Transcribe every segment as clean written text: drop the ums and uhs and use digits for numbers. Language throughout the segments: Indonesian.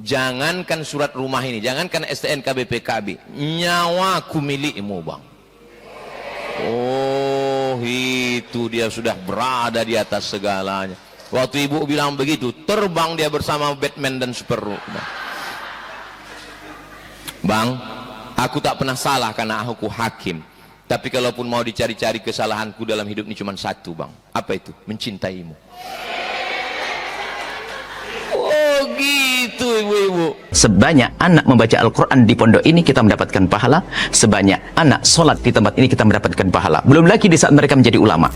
Jangankan surat rumah ini, jangankan STNK BPKB, nyawaku milikmu bang. Oh, itu dia sudah berada di atas segalanya. Waktu ibu bilang begitu, terbang dia bersama Batman dan Superman. Bang, aku tak pernah salah karena aku hakim. Tapi kalaupun mau dicari-cari kesalahanku dalam hidup ini cuma satu bang. Apa itu? Mencintaimu. Oh gitu ibu-ibu. Sebanyak anak membaca Al-Quran di pondok ini kita mendapatkan pahala. Sebanyak anak sholat di tempat ini kita mendapatkan pahala. Belum lagi di saat mereka menjadi ulama.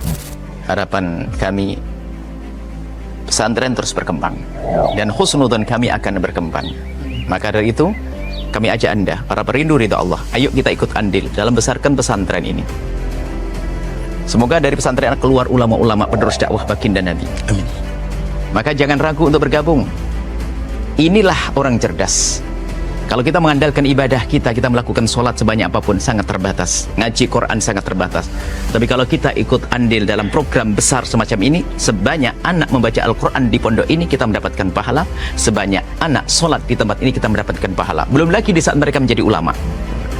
Harapan kami, pesantren terus berkembang. Dan husnudzon kami akan berkembang. Maka dari itu, kami ajak Anda, para perindu ridha Allah, ayo kita ikut andil dalam besarkan pesantren ini. Semoga dari pesantren keluar ulama-ulama penerus dakwah baginda Nabi. Amin. Maka jangan ragu untuk bergabung. Inilah orang cerdas. Kalau kita mengandalkan ibadah kita melakukan sholat sebanyak apapun sangat terbatas, ngaji Quran sangat terbatas. Tapi kalau kita ikut andil dalam program besar semacam ini, sebanyak anak membaca Al-Quran di pondok ini kita mendapatkan pahala, sebanyak anak sholat di tempat ini kita mendapatkan pahala. Belum lagi di saat mereka menjadi ulama.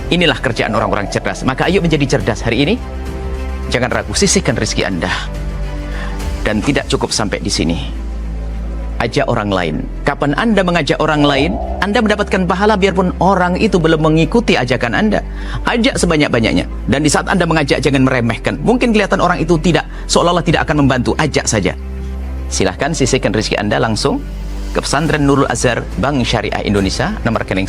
Inilah kerjaan orang-orang cerdas. Maka ayo menjadi cerdas hari ini. Jangan ragu, sisihkan rezeki Anda. Dan tidak cukup sampai di sini. Ajak orang lain. Kapan Anda mengajak orang lain, Anda mendapatkan pahala biarpun orang itu belum mengikuti ajakan Anda. Ajak sebanyak-banyaknya. Dan di saat Anda mengajak, jangan meremehkan. Mungkin kelihatan orang itu tidak, seolah-olah tidak akan membantu. Ajak saja. Silahkan sisihkan rezeki Anda langsung ke Pesantren Nurul Azhar Bank Syariah Indonesia, nomor rekening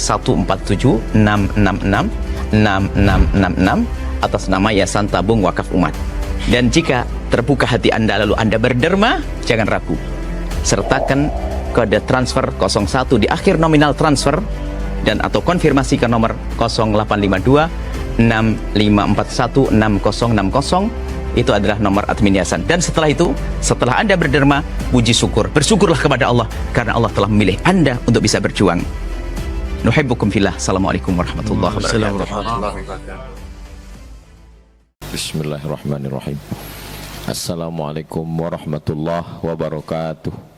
147-666-6666 atas nama Yayasan Tabung Wakaf Umat. Dan jika terbuka hati Anda lalu Anda berderma, jangan ragu. Sertakan kode transfer 01 di akhir nominal transfer dan atau konfirmasi ke nomor 0852 6541 6060. Itu adalah nomor admin yayasan. Dan setelah itu, setelah Anda berderma, puji syukur, bersyukurlah kepada Allah karena Allah telah memilih Anda untuk bisa berjuang. Nuhibbukum fillah. Assalamualaikum warahmatullahi wabarakatuh. Bismillahirrahmanirrahim. Assalamualaikum warahmatullahi wabarakatuh.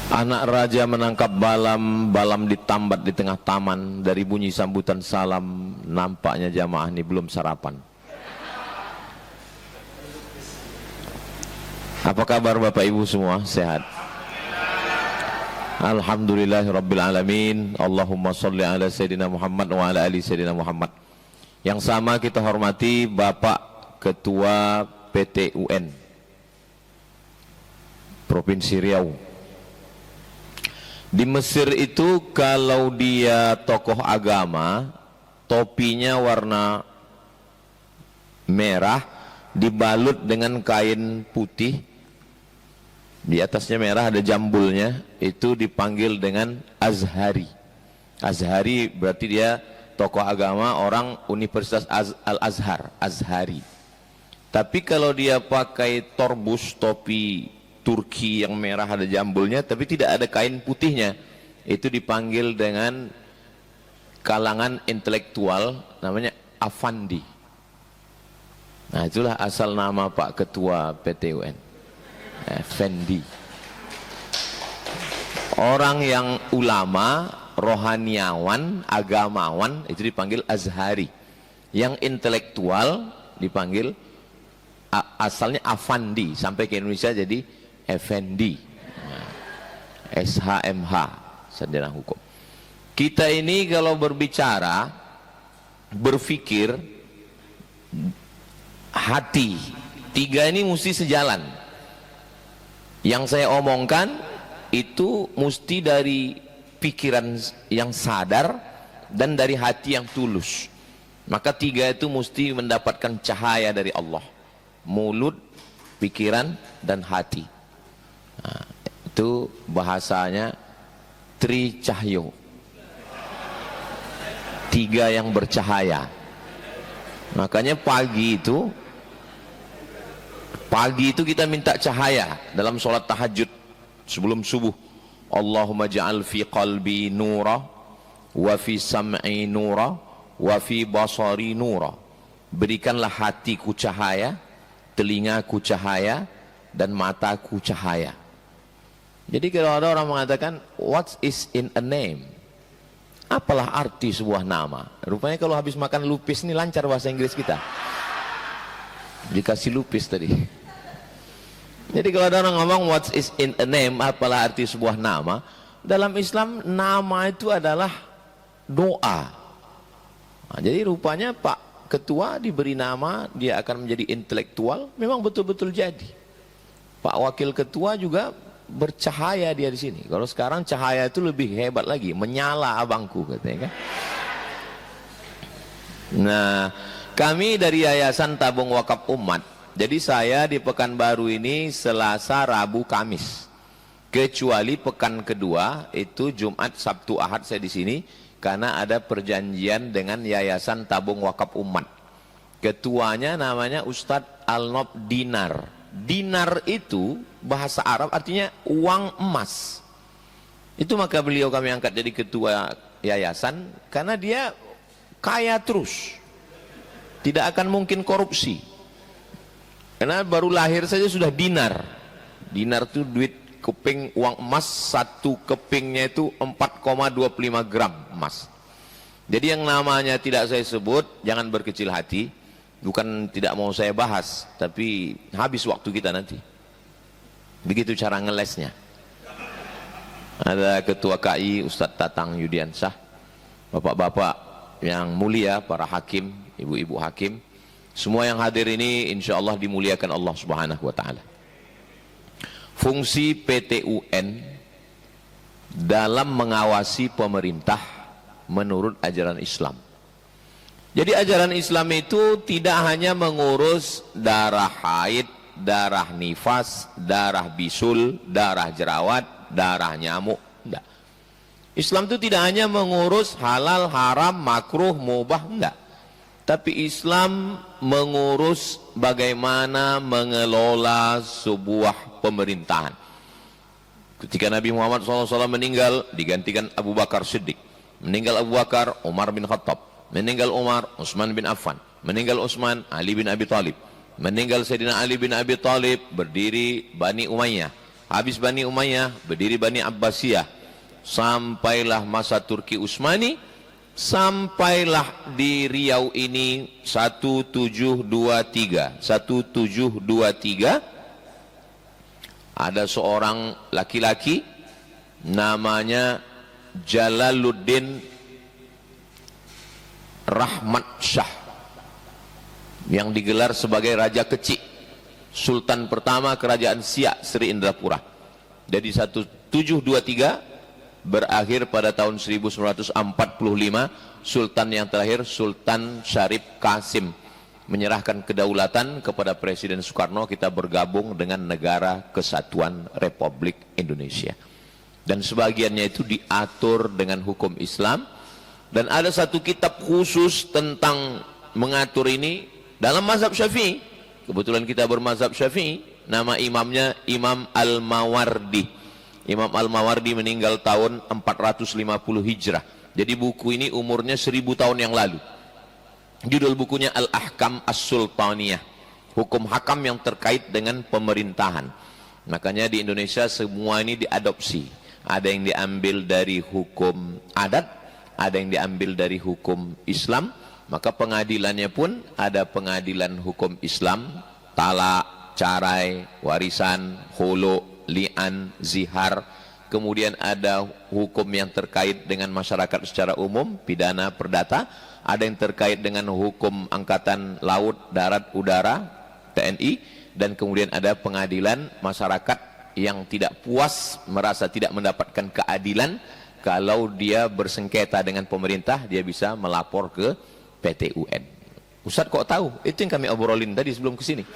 Anak raja menangkap balam, balam ditambat di tengah taman. Dari bunyi sambutan salam, nampaknya jamaah ini belum sarapan. Apa kabar Bapak Ibu semua? Sehat? Alhamdulillahirrabbilalamin. Allahumma salli ala Sayyidina Muhammad wa ala ali Sayyidina Muhammad. Yang sama kita hormati Bapak Ketua PT UN Provinsi Riau. Di Mesir itu kalau dia tokoh agama, topinya warna merah dibalut dengan kain putih, di atasnya merah ada jambulnya, itu dipanggil dengan Azhari. Azhari berarti dia tokoh agama orang Universitas Al-Azhar, Azhari. Tapi kalau dia pakai torbus, topi Turki yang merah ada jambulnya tapi tidak ada kain putihnya, itu dipanggil dengan kalangan intelektual namanya Afandi. Nah itulah asal nama Pak Ketua PT UN, Effendi. Orang yang ulama, rohaniawan, agamawan itu dipanggil Azhari. Yang intelektual dipanggil asalnya Afandi, sampai ke Indonesia jadi Effendi, SHMH, sarjana hukum. Kita ini kalau berbicara, berpikir, hati, tiga ini mesti sejalan. Yang saya omongkan itu mesti dari pikiran yang sadar dan dari hati yang tulus. Maka tiga itu mesti mendapatkan cahaya dari Allah: mulut, pikiran, dan hati. Nah, itu bahasanya Tri Cahyo, tiga yang bercahaya. Makanya pagi itu kita minta cahaya dalam sholat tahajud sebelum subuh. Allahumma ja'al fi qalbi nura wa fi sam'i nura wa fi basari nura. Berikanlah hatiku cahaya, telingaku cahaya, dan mataku cahaya. Jadi kalau ada orang mengatakan what is in a name, apalah arti sebuah nama? Rupanya kalau habis makan lupis ini lancar bahasa Inggris kita. Dikasih lupis tadi. Jadi kalau ada orang ngomong what is in a name, apalah arti sebuah nama, dalam Islam nama itu adalah doa. Nah, jadi rupanya Pak Ketua diberi nama, dia akan menjadi intelektual, memang betul-betul jadi. Pak Wakil Ketua juga bercahaya dia di sini. Kalau sekarang cahaya itu lebih hebat lagi, menyala abangku katanya kan. Nah, kami dari Yayasan Tabung Wakaf Umat, jadi saya di Pekanbaru ini Selasa, Rabu, Kamis. Kecuali pekan kedua itu Jumat, Sabtu, Ahad saya di sini karena ada perjanjian dengan Yayasan Tabung Wakaf Umat. Ketuanya namanya Ustadz Alnob Dinar. Dinar itu bahasa Arab artinya uang emas. Itu maka beliau kami angkat jadi ketua yayasan karena dia kaya terus. Tidak akan mungkin korupsi. Karena baru lahir saja sudah dinar. Dinar itu duit keping uang emas, satu kepingnya itu 4,25 gram emas. Jadi yang namanya tidak saya sebut, jangan berkecil hati. Bukan tidak mau saya bahas, tapi habis waktu kita nanti. Begitu cara ngelesnya. Ada Ketua KI Ustadz Tatang Yudiansah, bapak-bapak yang mulia, para hakim, ibu-ibu hakim, semua yang hadir ini insya Allah dimuliakan Allah Subhanahu wa Ta'ala. Fungsi PT UN dalam mengawasi pemerintah menurut ajaran Islam. Jadi ajaran Islam itu tidak hanya mengurus darah haid, darah nifas, darah bisul, darah jerawat, darah nyamuk. Enggak. Islam itu tidak hanya mengurus halal, haram, makruh, mubah, enggak. Tapi Islam mengurus bagaimana mengelola sebuah pemerintahan. Ketika Nabi Muhammad SAW meninggal, digantikan Abu Bakar Siddiq. Meninggal Abu Bakar, Umar bin Khattab. Meninggal Umar, Utsman bin Affan. Meninggal Utsman, Ali bin Abi Thalib. Meninggal Sayyidina Ali bin Abi Thalib, berdiri Bani Umayyah. Habis Bani Umayyah, berdiri Bani Abbasiyah. Sampailah masa Turki Utsmani, sampailah di Riau ini 1723. 1723 ada seorang laki-laki namanya Jalaluddin Rahmat Shah yang digelar sebagai Raja Kecik, Sultan pertama Kerajaan Siak Sri Indrapura. Jadi 1723 berakhir pada tahun 1945. Sultan yang terakhir Sultan Syarif Kasim menyerahkan kedaulatan kepada Presiden Soekarno, kita bergabung dengan Negara Kesatuan Republik Indonesia. Dan sebagiannya itu diatur dengan hukum Islam. Dan ada satu kitab khusus tentang mengatur ini dalam mazhab Syafi'i. Kebetulan kita bermazhab Syafi'i, nama imamnya Imam Al-Mawardi. Imam Al-Mawardi meninggal tahun 450 Hijrah. Jadi buku ini umurnya 1000 tahun yang lalu. Judul bukunya Al-Ahkam As-Sultaniyah, hukum hakam yang terkait dengan pemerintahan. Makanya di Indonesia semua ini diadopsi. Ada yang diambil dari hukum adat, ada yang diambil dari hukum Islam. Maka pengadilannya pun ada pengadilan hukum Islam, talak, carai, warisan, hulu, li'an, zihar. Kemudian ada hukum yang terkait dengan masyarakat secara umum, pidana perdata. Ada yang terkait dengan hukum angkatan laut, darat, udara, TNI. Dan kemudian ada pengadilan masyarakat yang tidak puas, merasa tidak mendapatkan keadilan. Kalau dia bersengketa dengan pemerintah, dia bisa melapor ke PT UN. Ustaz kok tahu? Itu yang kami obrolin tadi sebelum kesini.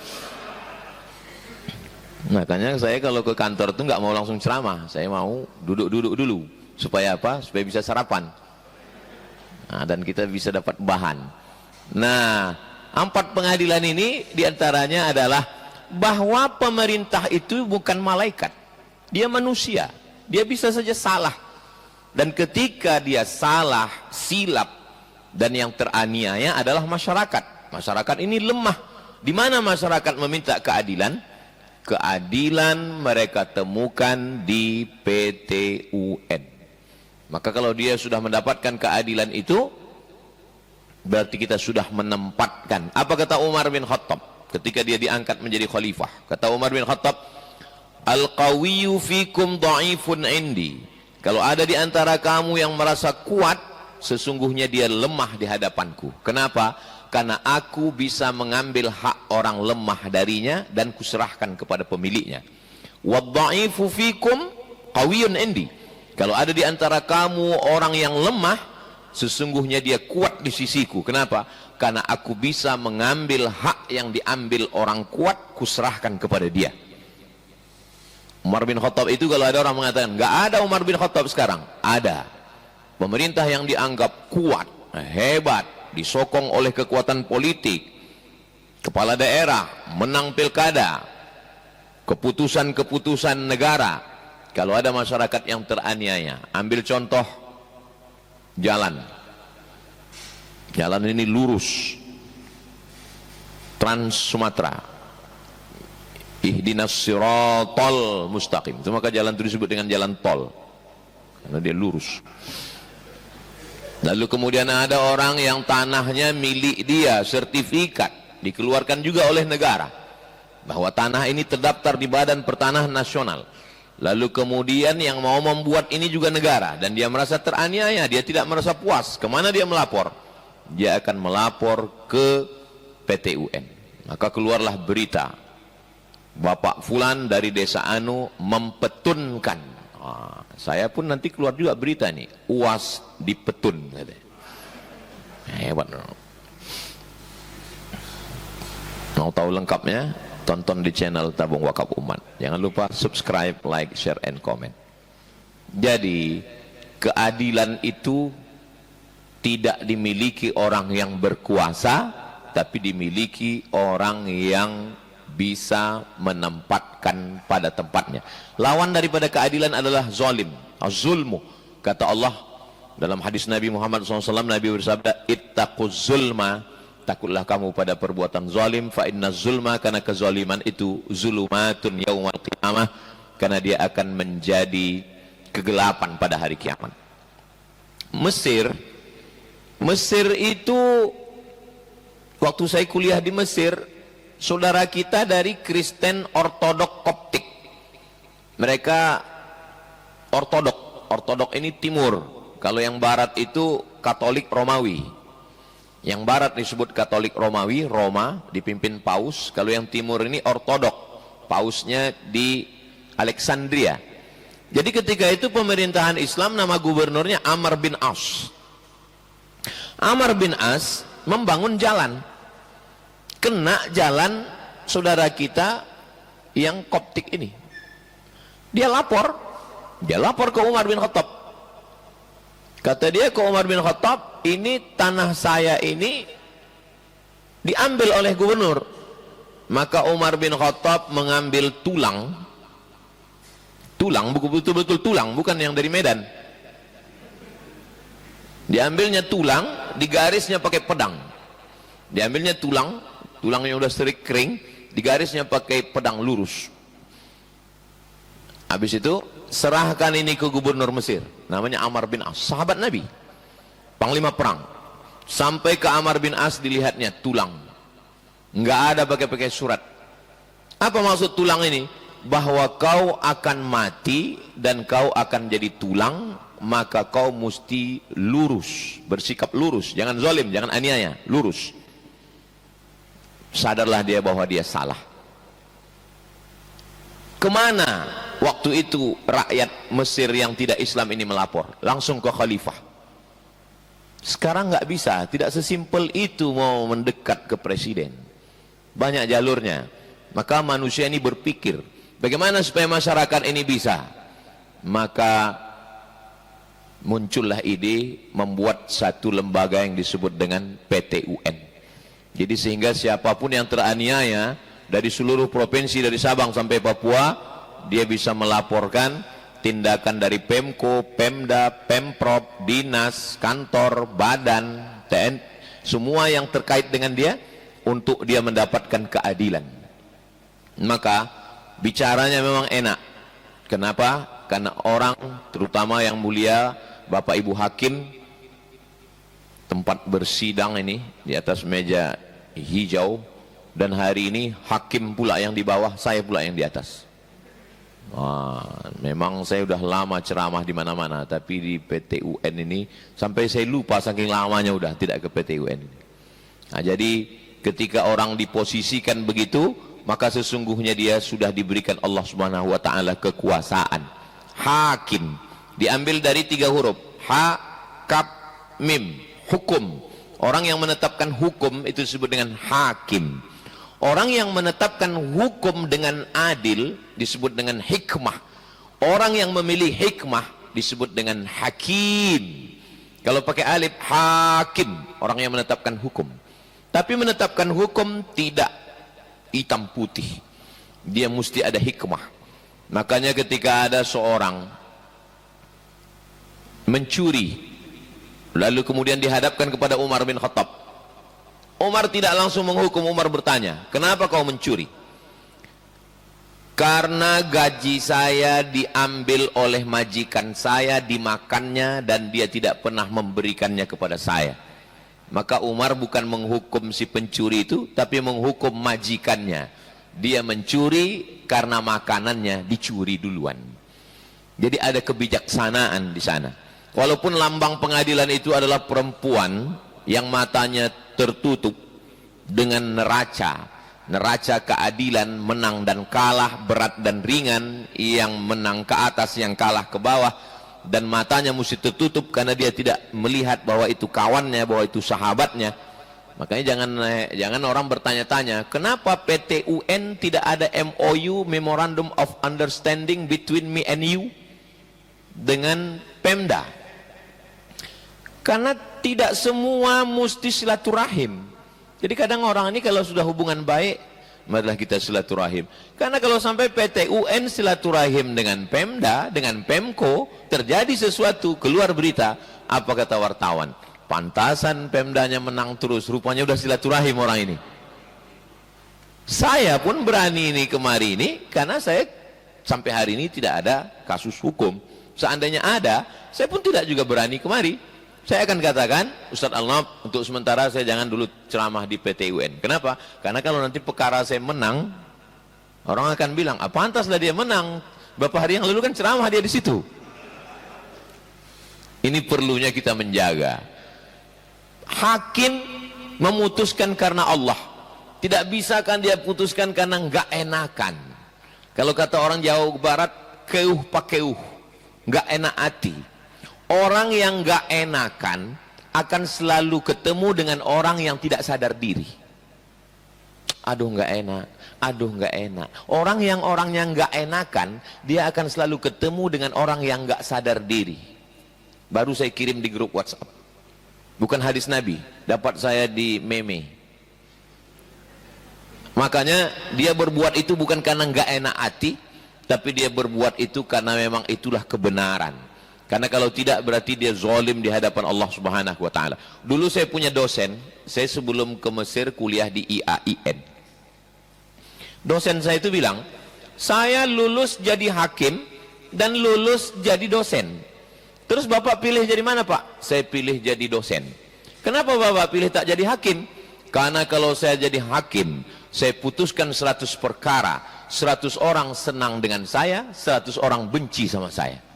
Makanya saya kalau ke kantor itu nggak mau langsung ceramah. Saya mau duduk-duduk dulu. Supaya apa? Supaya bisa sarapan. Nah, dan kita bisa dapat bahan. Nah, 4 pengadilan ini diantaranya adalah bahwa pemerintah itu bukan malaikat. Dia manusia. Dia bisa saja salah. Dan ketika dia salah, silap, dan yang teraniaya adalah masyarakat. Masyarakat ini lemah. Di mana masyarakat meminta keadilan? keadilan mereka temukan di PT UN. Maka kalau dia sudah mendapatkan keadilan itu, berarti kita sudah menempatkan. Apa kata Umar bin Khattab ketika dia diangkat menjadi khalifah? Kata Umar bin Khattab, al-qawiyyu fikum dha'ifun indi. Kalau ada di antara kamu yang merasa kuat, sesungguhnya dia lemah di hadapanku. Kenapa? Karena aku bisa mengambil hak orang lemah darinya dan kuserahkan kepada pemiliknya. Wad-dha'ifu fikum qawiyyun indi. Kalau ada di antara kamu orang yang lemah, sesungguhnya dia kuat di sisiku. Kenapa? Karena aku bisa mengambil hak yang diambil orang kuat, kuserahkan kepada dia. Umar bin Khattab itu, kalau ada orang mengatakan nggak ada Umar bin Khattab sekarang, ada. Pemerintah yang dianggap kuat, hebat, disokong oleh kekuatan politik, kepala daerah, menang pilkada, keputusan-keputusan negara. Kalau ada masyarakat yang teraniaya, ambil contoh jalan ini lurus, Trans Sumatera, ihdinas siratal mustaqim, itu maka jalan itu disebut dengan jalan tol karena dia lurus. Lalu kemudian ada orang yang tanahnya milik dia, sertifikat dikeluarkan juga oleh negara bahwa tanah ini terdaftar di Badan Pertanahan Nasional. Lalu kemudian yang mau membuat ini juga negara, dan dia merasa teraniaya, dia tidak merasa puas. Kemana dia melapor? Dia akan melapor ke PT UN. Maka keluarlah berita, Bapak Fulan dari desa Anu mempetunkan. Saya pun nanti keluar juga berita nih, UAS dipetun. Hebat. Mau tahu lengkapnya? Tonton di channel Tabung Wakaf Umat. Jangan lupa subscribe, like, share, and comment. Jadi keadilan itu tidak dimiliki orang yang berkuasa, tapi dimiliki orang yang bisa menempatkan pada tempatnya. Lawan daripada keadilan adalah zalim, az-zulmu. Kata Allah dalam hadis Nabi Muhammad SAW, Nabi bersabda, ittaquz zulma, takutlah kamu pada perbuatan zalim, fa inna zulma, karena kezaliman itu zulumatun yaumal qiyamah, karena dia akan menjadi kegelapan pada hari kiamat. Mesir itu, waktu saya kuliah di Mesir, saudara kita dari Kristen Ortodok Koptik. Mereka Ortodok ini timur. Kalau yang barat itu Katolik Romawi. Yang barat disebut Katolik Romawi, Roma, dipimpin Paus. Kalau yang timur ini Ortodok, Pausnya di Alexandria. Jadi ketika itu pemerintahan Islam, nama gubernurnya Amr bin As. Amr bin As membangun jalan. Kena jalan saudara kita yang Koptik ini. Dia lapor ke Umar bin Khattab. Kata dia ke Umar bin Khattab, ini tanah saya ini diambil oleh gubernur. Maka Umar bin Khattab mengambil tulang, betul-betul tulang, bukan yang dari Medan. Diambilnya tulang, digarisnya pakai pedang. Diambilnya tulangnya udah sering kering, digarisnya pakai pedang lurus. Habis itu serahkan ini ke gubernur Mesir, namanya Amr bin As, sahabat Nabi, panglima perang. Sampai ke Amr bin As, dilihatnya tulang, nggak ada pakai surat. Apa maksud tulang ini? Bahwa kau akan mati dan kau akan jadi tulang, maka kau mesti lurus, bersikap lurus, jangan zalim, jangan aniaya, lurus. Sadarlah dia bahwa dia salah. Kemana waktu itu rakyat Mesir yang tidak Islam ini melapor? Langsung ke khalifah. Sekarang nggak bisa, tidak sesimpel itu mau mendekat ke presiden. Banyak jalurnya. Maka manusia ini berpikir, bagaimana supaya masyarakat ini bisa? Maka muncullah ide membuat satu lembaga yang disebut dengan PT UN. Jadi sehingga siapapun yang teraniaya dari seluruh provinsi, dari Sabang sampai Papua, dia bisa melaporkan tindakan dari Pemko, Pemda, Pemprov, dinas, kantor, badan, TNI, semua yang terkait dengan dia, untuk dia mendapatkan keadilan. Maka bicaranya memang enak. Kenapa? Karena orang, terutama yang mulia, Bapak Ibu Hakim, tempat bersidang ini di atas meja hijau, dan hari ini hakim pula yang di bawah, saya pula yang di atas. Memang saya udah lama ceramah di mana-mana, tapi di PT UN ini sampai saya lupa saking lamanya udah tidak ke PT UN ini. Jadi ketika orang diposisikan begitu, maka sesungguhnya dia sudah diberikan Allah Subhanahu wa taala kekuasaan. Hakim diambil dari 3 huruf, ha, kaf, mim, hukum. Orang yang menetapkan hukum itu disebut dengan hakim. Orang yang menetapkan hukum dengan adil disebut dengan hikmah. Orang yang memilih hikmah disebut dengan hakim. Kalau pakai alif, hakim, orang yang menetapkan hukum. Tapi menetapkan hukum tidak hitam putih, dia mesti ada hikmah. Makanya ketika ada seorang mencuri, lalu kemudian dihadapkan kepada Umar bin Khattab, Umar tidak langsung menghukum. Umar bertanya, kenapa kau mencuri? Karena gaji saya diambil oleh majikan saya, dimakannya, dan dia tidak pernah memberikannya kepada saya. Maka Umar bukan menghukum si pencuri itu, tapi menghukum majikannya. Dia mencuri karena makanannya dicuri duluan. Jadi ada kebijaksanaan di sana. Walaupun lambang pengadilan itu adalah perempuan yang matanya tertutup dengan neraca keadilan, menang dan kalah, berat dan ringan, yang menang ke atas, yang kalah ke bawah, dan matanya mesti tertutup karena dia tidak melihat bahwa itu kawannya, bahwa itu sahabatnya. Makanya jangan orang bertanya-tanya, kenapa PT UN tidak ada MOU, Memorandum of Understanding between me and you, dengan Pemda? Karena tidak semua mesti silaturahim. Jadi kadang orang ini kalau sudah hubungan baik, marilah kita silaturahim. Karena kalau sampai PT UN silaturahim dengan Pemda, dengan Pemko, terjadi sesuatu, keluar berita, apa kata wartawan? Pantasan Pemdanya menang terus, rupanya udah silaturahim orang ini. Saya pun berani ini kemari ini karena saya sampai hari ini tidak ada kasus hukum. Seandainya ada, saya pun tidak juga berani kemari. Saya akan katakan, Ustadz Al-Naf, untuk sementara saya jangan dulu ceramah di PT UN. Kenapa? Karena kalau nanti perkara saya menang, orang akan bilang, pantaslah dia menang. Beberapa hari yang lalu kan ceramah dia di situ. Ini perlunya kita menjaga. Hakim memutuskan karena Allah. Tidak bisa kan dia putuskan karena nggak enakan. Kalau kata orang Jawa Barat, keuh pakeuh, nggak enak hati. Orang yang nggak enakan akan selalu ketemu dengan orang yang tidak sadar diri. Aduh nggak enak, aduh nggak enak. Orangnya nggak enakan, dia akan selalu ketemu dengan orang yang nggak sadar diri. Baru saya kirim di grup WhatsApp. Bukan hadis Nabi, dapat saya di meme. Makanya dia berbuat itu bukan karena nggak enak hati, tapi dia berbuat itu karena memang itulah kebenaran. Karena kalau tidak berarti dia zalim di hadapan Allah Subhanahu wa taala. Dulu saya punya dosen, saya sebelum ke Mesir kuliah di IAIN. Dosen saya itu bilang, saya lulus jadi hakim dan lulus jadi dosen. Terus Bapak pilih jadi mana Pak? Saya pilih jadi dosen. Kenapa Bapak pilih tak jadi hakim? Karena kalau saya jadi hakim, saya putuskan 100 perkara, 100 orang senang dengan saya, 100 orang benci sama saya.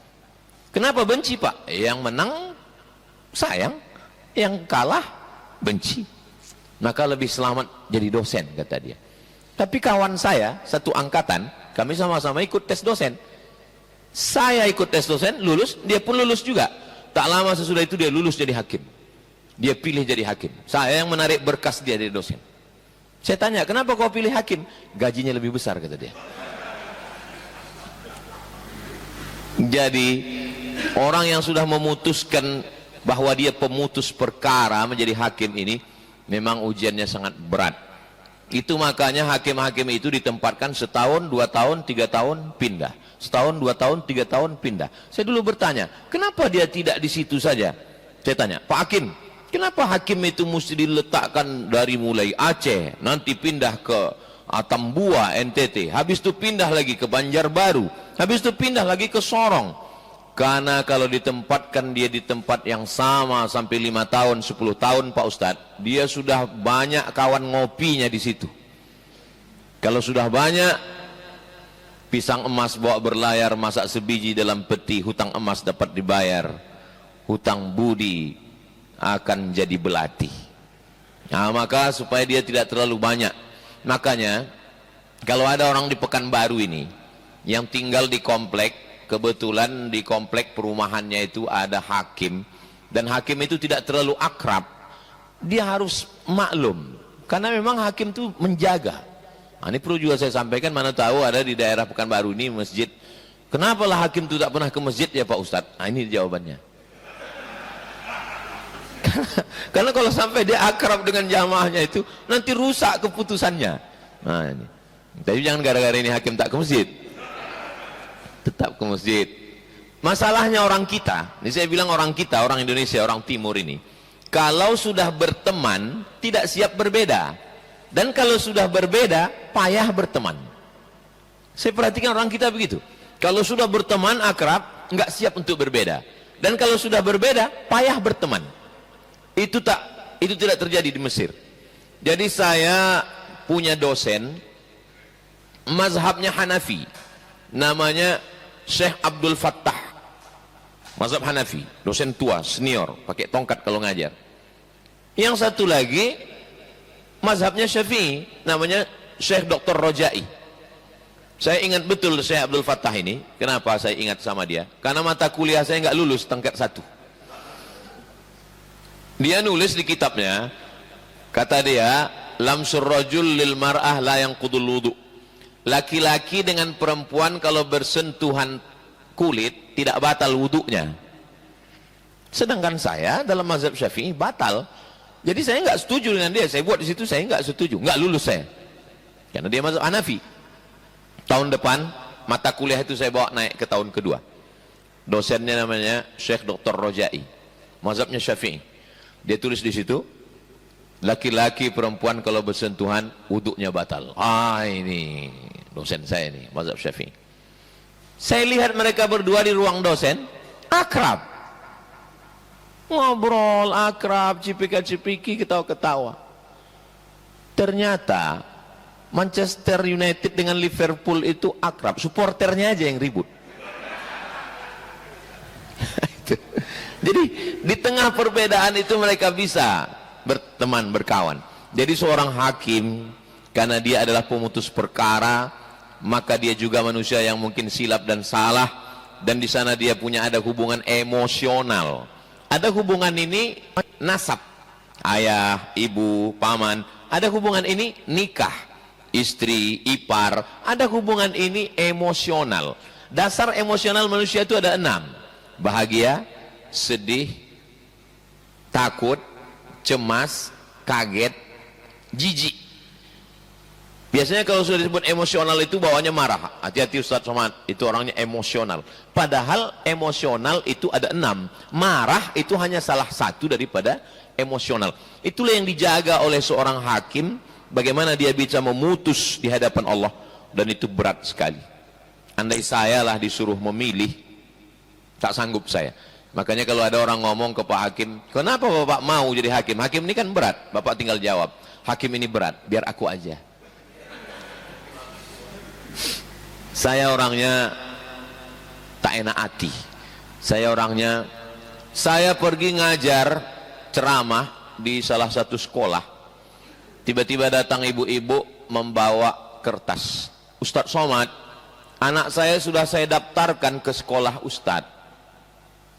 Kenapa benci Pak? Yang menang sayang, yang kalah benci. Maka lebih selamat jadi dosen, kata dia. Tapi kawan saya, satu angkatan, kami sama-sama ikut tes dosen. Saya ikut tes dosen, lulus, dia pun lulus juga. Tak lama sesudah itu dia lulus jadi hakim. Dia pilih jadi hakim. Saya yang menarik berkas dia jadi dosen. Saya tanya, kenapa kau pilih hakim? Gajinya lebih besar, kata dia. Jadi orang yang sudah memutuskan bahwa dia pemutus perkara menjadi hakim ini memang ujiannya sangat berat. Itu makanya hakim-hakim itu ditempatkan setahun, 2 tahun, 3 tahun pindah. Setahun, 2 tahun, 3 tahun pindah. Saya dulu bertanya, kenapa dia tidak di situ saja? Saya tanya, Pak Hakim, kenapa hakim itu mesti diletakkan dari mulai Aceh, nanti pindah ke Atambua NTT, habis itu pindah lagi ke Banjarbaru, habis itu pindah lagi ke Sorong. Karena kalau ditempatkan dia di tempat yang sama sampai 5 tahun, 10 tahun Pak Ustadz, dia sudah banyak kawan ngopinya di situ. Kalau sudah banyak pisang emas bawa berlayar, masak sebiji dalam peti, hutang emas dapat dibayar, hutang budi akan jadi belati. Nah, maka supaya dia tidak terlalu banyak, makanya kalau ada orang di Pekanbaru ini yang tinggal di komplek, kebetulan di komplek perumahannya itu ada hakim, dan hakim itu tidak terlalu akrab, dia harus maklum, karena memang hakim itu menjaga. Nah, ini perlu juga saya sampaikan, mana tahu ada di daerah Pekanbaru ini masjid, kenapa lah hakim itu tak pernah ke masjid ya Pak Ustadz? Nah, ini jawabannya. Karena kalau sampai dia akrab dengan jamaahnya itu, nanti rusak keputusannya. Nah, ini. Tapi jangan gara-gara ini hakim tak ke masjid, tetap ke masjid. Masalahnya orang kita, ini saya bilang orang kita, orang Indonesia, orang Timur ini, kalau sudah berteman tidak siap berbeda, dan kalau sudah berbeda payah berteman. Saya perhatikan orang kita begitu, kalau sudah berteman akrab nggak siap untuk berbeda, dan kalau sudah berbeda payah berteman. Itu tidak terjadi di Mesir. Jadi saya punya dosen mazhabnya Hanafi, namanya Syekh Abdul Fattah, mazhab Hanafi, dosen tua, senior, pakai tongkat kalau ngajar. Yang satu lagi mazhabnya Syafi'i, namanya Syekh Dr. Rojai. Saya ingat betul Syekh Abdul Fattah ini. Kenapa saya ingat sama dia? Karena mata kuliah saya nggak lulus tingkat 1. Dia nulis di kitabnya, kata dia, lamsur rajul lil mar'ah la yanqudul wudu. Laki-laki dengan perempuan kalau bersentuhan kulit tidak batal wudunya. Sedangkan saya dalam mazhab Syafi'i batal. Jadi saya nggak setuju dengan dia. Saya buat di situ, saya nggak setuju, nggak lulus saya. Karena dia mazhab Hanafi. Tahun depan mata kuliah itu saya bawa naik ke tahun kedua. Dosennya namanya Syekh Dr. Rojai, mazhabnya Syafi'i. Dia tulis di situ, laki-laki perempuan kalau bersentuhan wuduknya batal. Ah, ini dosen saya ini, mazhab Syafi'i. Saya lihat mereka berdua di ruang dosen, akrab, ngobrol akrab, cipika-cipiki, ketawa-ketawa. Ternyata Manchester United dengan Liverpool itu akrab, supporternya aja yang ribut. Jadi di tengah perbedaan itu mereka bisa berteman, berkawan. Jadi seorang hakim, karena dia adalah pemutus perkara, maka dia juga manusia yang mungkin silap dan salah, dan di sana dia punya ada hubungan emosional. Ada hubungan ini nasab, ayah, ibu, paman. Ada hubungan ini nikah, istri, ipar. Ada hubungan ini emosional. Dasar emosional manusia itu ada 6. Bahagia, sedih, takut, cemas, kaget, jijik. Biasanya kalau sudah disebut emosional itu bawahnya marah. Hati-hati Ustaz Somad, itu orangnya emosional. Padahal emosional itu ada 6. Marah itu hanya salah satu daripada emosional. Itulah yang dijaga oleh seorang hakim, bagaimana dia bisa memutus di hadapan Allah, dan itu berat sekali. Andai saya lah disuruh memilih, tak sanggup saya. Makanya kalau ada orang ngomong ke Pak Hakim, kenapa Bapak mau jadi hakim? Hakim ini kan berat. Bapak tinggal jawab, hakim ini berat, biar aku aja. Saya orangnya tak enak hati. Saya pergi ngajar ceramah di salah satu sekolah. Tiba-tiba datang ibu-ibu membawa kertas. Ustadz Somad, anak saya sudah saya daftarkan ke sekolah Ustadz.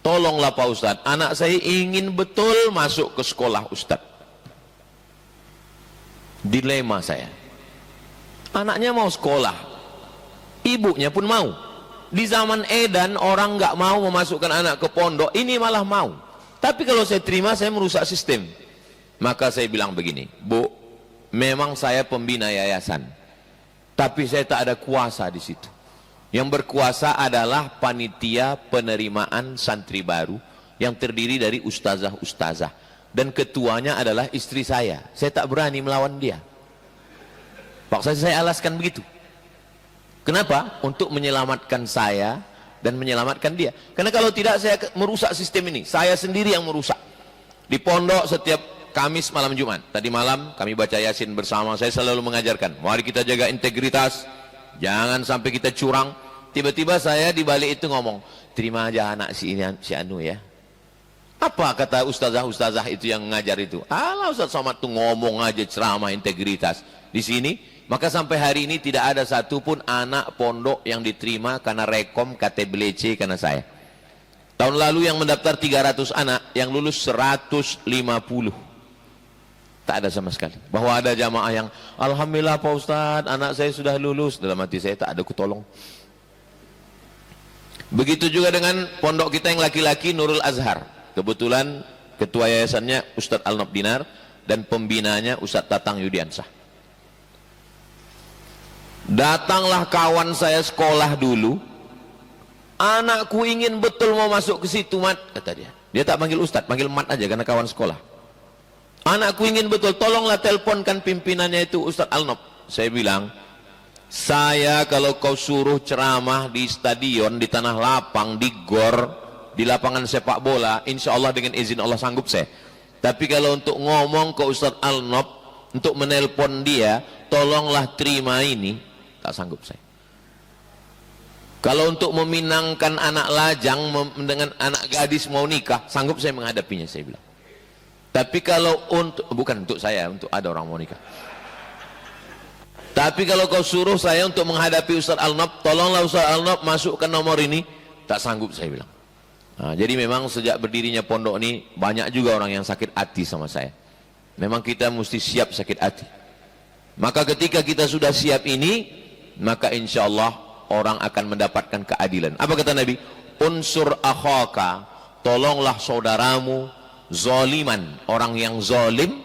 Tolonglah Pak Ustadz, anak saya ingin betul masuk ke sekolah Ustadz. Dilema saya. Anaknya mau sekolah, ibunya pun mau. Di zaman edan orang nggak mau memasukkan anak ke pondok, ini malah mau. Tapi kalau saya terima, saya merusak sistem. Maka saya bilang begini, Bu, memang saya pembina yayasan, tapi saya tak ada kuasa di situ. Yang berkuasa adalah panitia penerimaan santri baru yang terdiri dari ustazah-ustazah, dan ketuanya adalah istri saya. Saya tak berani melawan dia. Paksa saya alaskan begitu. Kenapa? Untuk menyelamatkan saya dan menyelamatkan dia. Karena kalau tidak saya merusak sistem ini. Saya sendiri yang merusak. Di pondok setiap Kamis malam Jumat. Tadi malam kami baca Yasin bersama. Saya selalu mengajarkan, mari kita jaga integritas. Jangan sampai kita curang. Tiba-tiba saya di balik itu ngomong, terima aja anak si Anu ya. Apa kata ustazah-ustazah itu yang ngajar itu? Alah, Ustaz Somad tuh ngomong aja ceramah integritas. Di sini maka sampai hari ini tidak ada satupun anak pondok yang diterima karena rekom KTBLC karena saya. Tahun lalu yang mendaftar 300 anak, yang lulus 150. Tak ada sama sekali. Bahwa ada jamaah yang, alhamdulillah Pak Ustadz, anak saya sudah lulus. Dalam hati saya tak ada kutolong. Begitu juga dengan pondok kita yang laki-laki, Nurul Azhar. Kebetulan ketua yayasannya Ustadz Al-Nob Dinar dan pembinanya Ustadz Tatang Yudiansah. Datanglah kawan saya sekolah dulu, anakku ingin betul mau masuk ke situ Mat, kata dia. Dia tak panggil Ustadz, panggil Mat aja karena kawan sekolah. Anakku ingin betul, tolonglah teleponkan pimpinannya itu Ustadz Al-Nob. Saya bilang, saya kalau kau suruh ceramah di stadion, di tanah lapang, di gor, di lapangan sepak bola, insya Allah dengan izin Allah sanggup saya. Tapi kalau untuk ngomong ke Ustadz Al-Nob, untuk menelpon dia, tolonglah terima ini, tak sanggup saya. Kalau untuk meminangkan anak lajang dengan anak gadis mau nikah, sanggup saya menghadapinya, saya bilang. Tapi kalau untuk, bukan untuk saya, untuk ada orang mau nikah. Tapi kalau kau suruh saya untuk menghadapi Ustadz Al-Nob, tolonglah Ustadz Al-Nob masukkan nomor ini, tak sanggup saya bilang. Nah, jadi memang sejak berdirinya pondok ini, banyak juga orang yang sakit hati sama saya. Memang kita mesti siap sakit hati. Maka ketika kita sudah siap ini, maka insya Allah orang akan mendapatkan keadilan. Apa kata Nabi? Unsur akhaka, tolonglah saudaramu, zoliman, orang yang zolim,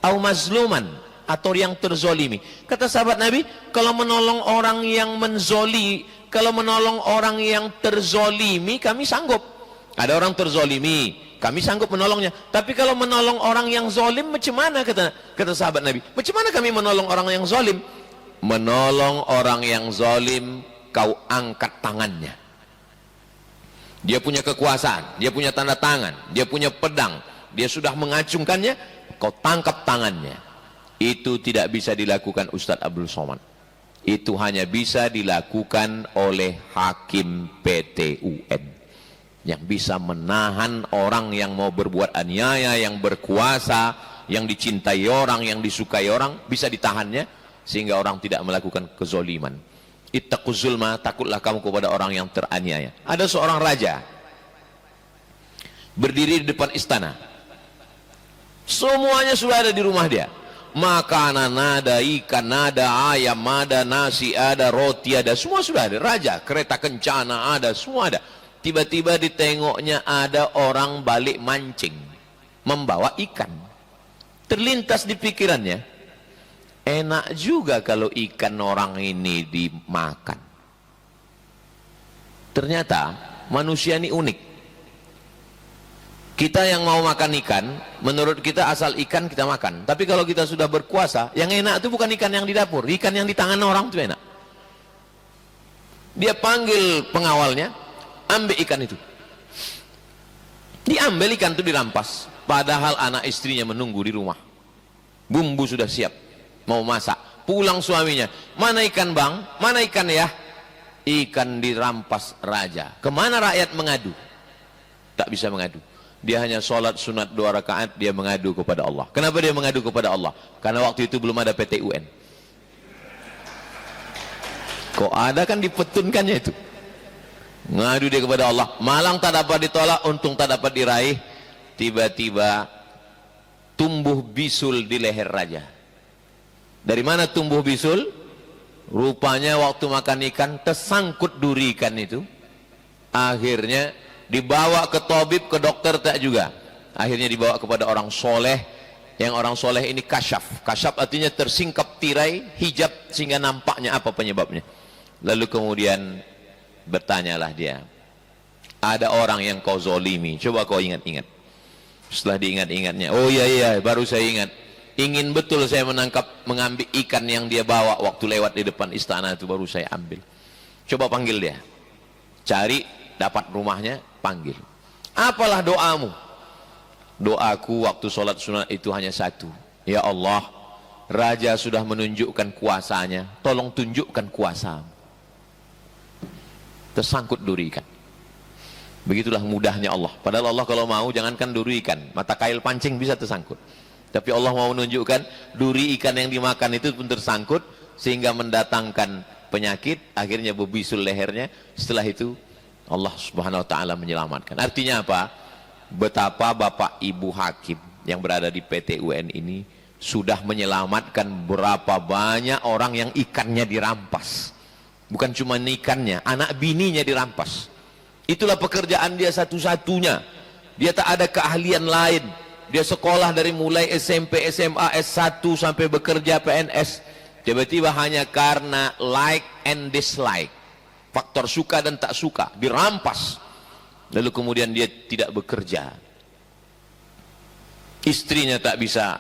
au mazluman, atau yang terzolimi. Kata sahabat Nabi, kalau menolong orang yang menzoli, kalau menolong orang yang terzolimi, kami sanggup. Ada orang terzolimi, kami sanggup menolongnya. Tapi kalau menolong orang yang zolim, macam mana? Kata sahabat Nabi, macam mana kami menolong orang yang zolim? Menolong orang yang zolim, kau angkat tangannya. Dia punya kekuasaan, dia punya tanda tangan, dia punya pedang, dia sudah mengacungkannya, kau tangkap tangannya. Itu tidak bisa dilakukan Ustadz Abdul Somad. Itu hanya bisa dilakukan oleh hakim PT UN yang bisa menahan orang yang mau berbuat aniaya, yang berkuasa, yang dicintai orang, yang disukai orang, bisa ditahannya sehingga orang tidak melakukan kezoliman. Ittaquz zulma, takutlah kamu kepada orang yang teraniaya. Ada seorang raja berdiri di depan istana, semuanya sudah ada di rumah dia. Makanan ada, ikan ada, ayam ada, nasi ada, roti ada, semua sudah ada. Raja, kereta kencana ada, semua ada. Tiba-tiba ditengoknya ada orang balik mancing, membawa ikan. Terlintas di pikirannya, enak juga kalau ikan orang ini dimakan. Ternyata manusia ini unik. Kita yang mau makan ikan, menurut kita asal ikan kita makan. Tapi kalau kita sudah berkuasa, yang enak itu bukan ikan yang di dapur, ikan yang di tangan orang itu enak. Dia panggil pengawalnya, ambil ikan itu. Diambil ikan itu, dirampas. Padahal anak istrinya menunggu di rumah. Bumbu sudah siap, mau masak. Pulang suaminya, mana ikan bang? Mana ikan ya? Ikan dirampas raja. Kemana rakyat mengadu? Tak bisa mengadu. Dia hanya sholat sunat 2 rakaat, dia mengadu kepada Allah. Kenapa dia mengadu kepada Allah? Karena waktu itu belum ada PT UN. Kok ada kan dipetunkannya itu. Ngadu dia kepada Allah. Malang tak dapat ditolak, untung tak dapat diraih. Tiba-tiba tumbuh bisul di leher raja. Dari mana tumbuh bisul? Rupanya waktu makan ikan tersangkut duri ikan itu. Akhirnya dibawa ke tabib, ke dokter tak juga. Akhirnya dibawa kepada orang soleh. Yang orang soleh ini kasyaf. Kasyaf artinya tersingkap tirai, hijab sehingga nampaknya apa penyebabnya. Lalu kemudian bertanyalah dia, ada orang yang kau zolimi, coba kau ingat-ingat. Setelah diingat-ingatnya, oh iya baru saya ingat, Ingin betul saya mengambil ikan yang dia bawa waktu lewat di depan istana itu, baru saya ambil. Coba panggil dia. Cari, dapat rumahnya, panggil. Apalah doamu? Doaku waktu sholat sunat itu hanya satu. Ya Allah, Raja sudah menunjukkan kuasanya, tolong tunjukkan kuasamu. Tersangkut duri ikan. Begitulah mudahnya Allah. Padahal Allah kalau mau, jangankan duri ikan, mata kail pancing bisa tersangkut. Tapi Allah mau menunjukkan duri ikan yang dimakan itu pun tersangkut, sehingga mendatangkan penyakit, akhirnya berbisul lehernya. Setelah itu Allah subhanahu wa ta'ala menyelamatkan. Artinya apa? Betapa Bapak Ibu Hakim yang berada di PT UN ini sudah menyelamatkan berapa banyak orang yang ikannya dirampas. Bukan cuma ikannya, anak bininya dirampas. Itulah pekerjaan dia satu-satunya. Dia tak ada keahlian lain. Dia sekolah dari mulai SMP, SMA, S1 sampai bekerja PNS. Tiba-tiba hanya karena like and dislike, faktor suka dan tak suka, dirampas. Lalu kemudian dia tidak bekerja. Istrinya tak bisa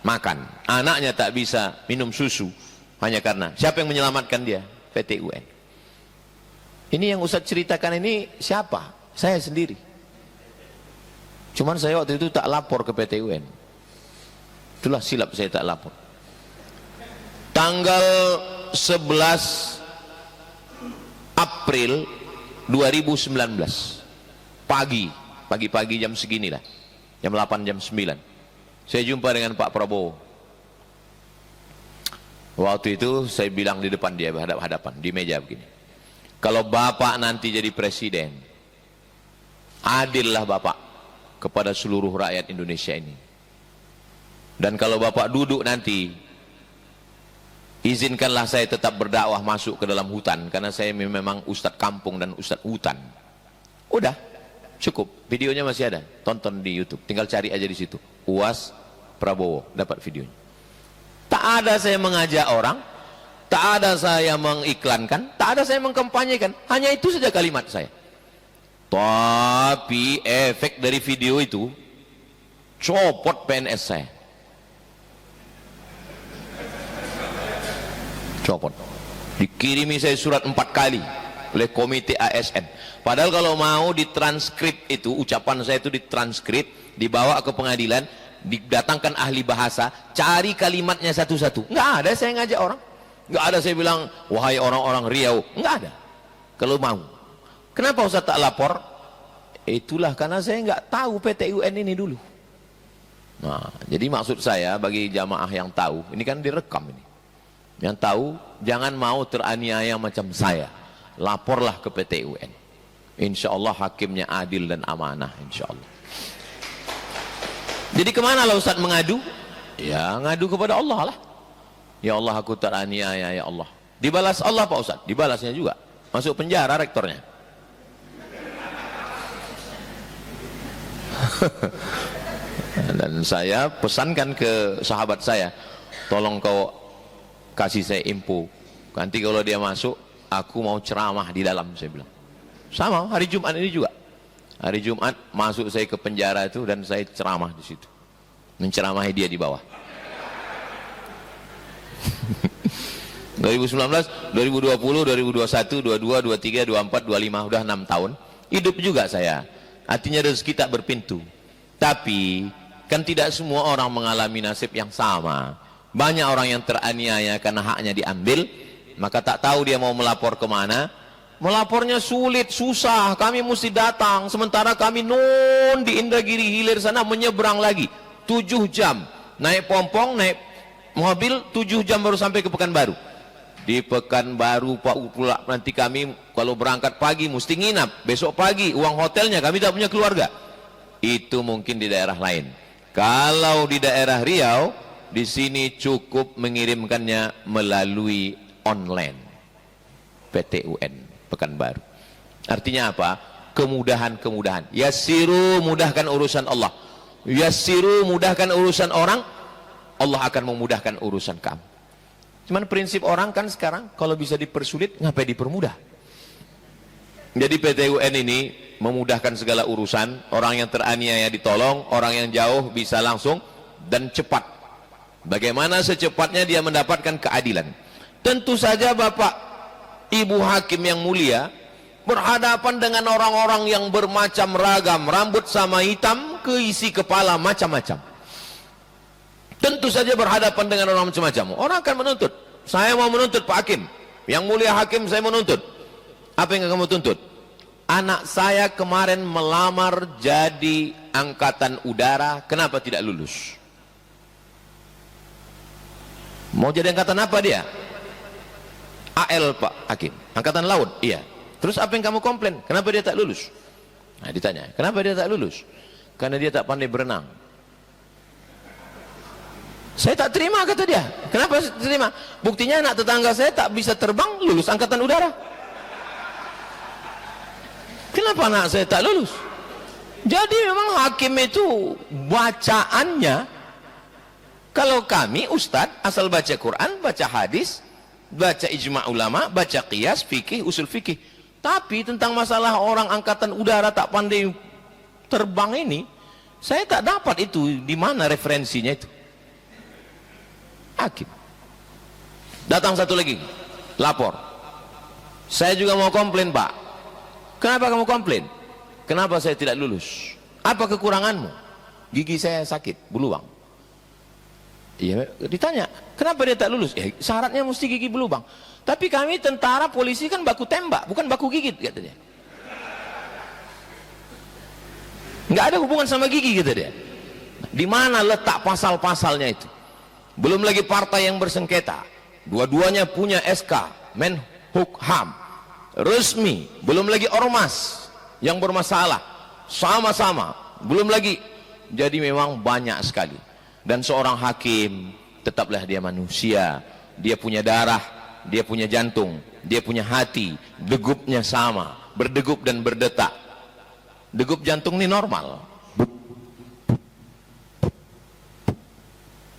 makan, anaknya tak bisa minum susu, hanya karena siapa yang menyelamatkan dia? PT UN. Ini yang Ustaz ceritakan ini siapa? Saya sendiri. Cuman saya waktu itu tak lapor ke PT UN. Itulah silap saya tak lapor. Tanggal 11 April 2019 pagi-pagi jam segini lah, jam 8 jam 9 saya jumpa dengan Pak Prabowo. Waktu itu saya bilang di depan dia, berhadapan di meja begini, kalau Bapak nanti jadi presiden, adillah Bapak kepada seluruh rakyat Indonesia ini. Dan kalau Bapak duduk nanti, izinkanlah saya tetap berdakwah masuk ke dalam hutan, karena saya memang ustadz kampung dan ustadz hutan. Udah, cukup. Videonya masih ada, tonton di YouTube, tinggal cari aja di situ, UAS Prabowo, dapat videonya. Tak ada saya mengajak orang, tak ada saya mengiklankan, tak ada saya mengkampanyekan, hanya itu saja kalimat saya. Tapi efek dari video itu, copot PNS saya. Copot. Dikirimi saya surat 4 kali oleh komite ASN. Padahal kalau mau ditranskrip itu, ucapan saya itu ditranskrip, dibawa ke pengadilan, didatangkan ahli bahasa, cari kalimatnya satu-satu. Nggak ada saya ngajak orang. Nggak ada saya bilang, wahai orang-orang Riau. Nggak ada. Kalau mau. Kenapa Ustaz tak lapor? Itulah karena saya nggak tahu PT UN ini dulu. Nah, jadi maksud saya bagi jamaah yang tahu, ini kan direkam ini. Yang tahu, jangan mau teraniaya macam saya. Laporlah ke PT UN. Insya Allah hakimnya adil dan amanah, insya Allah. Jadi kemana lah Ustaz mengadu? Ya ngadu kepada Allah lah. Ya Allah, aku teraniaya ya Allah. Dibalas Allah Pak Ustaz? Dibalasnya juga. Masuk penjara rektornya. Dan saya pesankan ke sahabat saya, tolong kau kasih saya info. Nanti kalau dia masuk, aku mau ceramah di dalam, saya bilang. Sama hari Jumat ini juga. Hari Jumat masuk saya ke penjara itu dan saya ceramah di situ. Menceramahi dia di bawah. 2019, 2020, 2021, 22, 23, 24, 25, udah 6 tahun. Hidup juga saya. Artinya rezeki tak berpintu. Tapi kan tidak semua orang mengalami nasib yang sama. Banyak orang yang teraniaya karena haknya diambil, maka tak tahu dia mau melapor kemana. Melapornya sulit, susah, kami mesti datang, sementara kami di Indragiri Hilir sana menyeberang lagi 7 jam, naik pompong, naik mobil 7 jam baru sampai ke Pekanbaru. Di Pekanbaru Pak pula nanti kami kalau berangkat pagi mesti nginap, besok pagi uang hotelnya kami tak punya keluarga. Itu mungkin di daerah lain. Kalau di daerah Riau, di sini cukup mengirimkannya melalui online. PT UN Pekanbaru. Artinya apa? Kemudahan-kemudahan. Yassiru, mudahkan urusan Allah. Yassiru, mudahkan urusan orang, Allah akan memudahkan urusan kamu. Cuman prinsip orang kan sekarang, kalau bisa dipersulit, ngapain dipermudah? Jadi PT UN ini memudahkan segala urusan. Orang yang teraniaya ditolong, orang yang jauh bisa langsung dan cepat. Bagaimana secepatnya dia mendapatkan keadilan. Tentu saja Bapak Ibu Hakim yang mulia berhadapan dengan orang-orang yang bermacam ragam, rambut sama hitam, keisi kepala macam-macam. Tentu saja berhadapan dengan orang macam-macam. Orang akan menuntut. Saya mau menuntut Pak Hakim. Yang mulia Hakim, saya menuntut. Apa yang kamu tuntut? Anak saya kemarin melamar jadi angkatan udara, kenapa tidak lulus? Mau jadi angkatan apa dia? AL Pak Hakim, angkatan laut. Iya. Terus apa yang kamu komplain? Kenapa dia tak lulus? Nah, ditanya, kenapa dia tak lulus? Karena dia tak pandai berenang. Saya tak terima, kata dia. Kenapa terima? Buktinya anak tetangga saya tak bisa terbang, lulus angkatan udara. Kenapa anak saya tak lulus? Jadi memang hakim itu bacaannya, kalau kami ustadz asal baca Quran, baca hadis, baca ijma' ulama, baca qiyas, fikih, usul fikih. Tapi tentang masalah orang angkatan udara tak pandai terbang ini, saya tak dapat itu di mana referensinya itu. Hakim. Datang satu lagi, lapor. Saya juga mau komplain Pak. Kenapa kamu komplain? Kenapa saya tidak lulus? Apa kekuranganmu? Gigi saya sakit, berlubang. Iya, ditanya, kenapa dia tak lulus? Ya, syaratnya mesti gigi berlubang. Tapi kami tentara polisi kan baku tembak, bukan baku gigit, katanya. Nggak ada hubungan sama gigi, kata dia. Di mana letak pasal-pasalnya itu? Belum lagi partai yang bersengketa, dua-duanya punya SK Menhukham resmi, belum lagi ormas yang bermasalah sama-sama, belum lagi. Jadi memang banyak sekali. Dan seorang hakim tetaplah dia manusia, dia punya darah, dia punya jantung, dia punya hati, degupnya sama, berdegup dan berdetak. Degup jantung ini normal.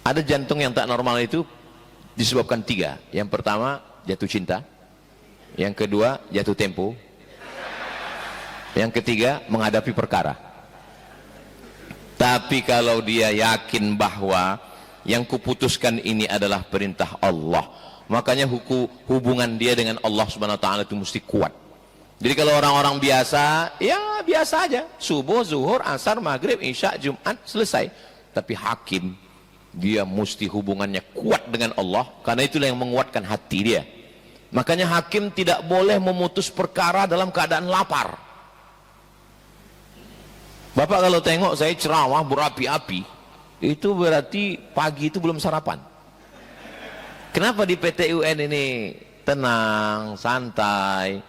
Ada jantung yang tak normal itu disebabkan 3. Yang pertama jatuh cinta, yang kedua jatuh tempo, yang ketiga menghadapi perkara. Tapi kalau dia yakin bahwa yang kuputuskan ini adalah perintah Allah, makanya hubungan dia dengan Allah Subhanahu wa taala itu mesti kuat. Jadi kalau orang-orang biasa, ya biasa aja, subuh, zuhur, asar, maghrib, isya, Jumat, selesai. Tapi hakim, dia mesti hubungannya kuat dengan Allah, karena itulah yang menguatkan hati dia. Makanya hakim tidak boleh memutus perkara dalam keadaan lapar. Bapak kalau tengok saya ceramah berapi-api, itu berarti pagi itu belum sarapan. Kenapa di PT UN ini tenang, santai,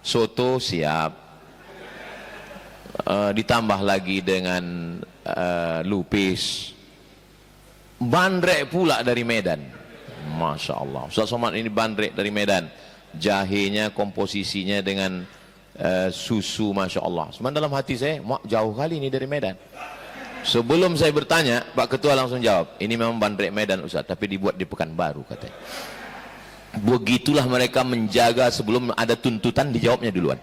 soto siap, ditambah lagi dengan lupis, bandrek pula dari Medan. Masya Allah, Ustaz Somad ini bandrek dari Medan, jahenya komposisinya dengan susu, Masya Allah. Cuman dalam hati saya, mak jauh kali ini dari Medan. Sebelum saya bertanya, Pak Ketua langsung jawab, ini memang bandrek Medan Ustaz, tapi dibuat di Pekanbaru, katanya. Begitulah mereka menjaga, sebelum ada tuntutan dijawabnya duluan.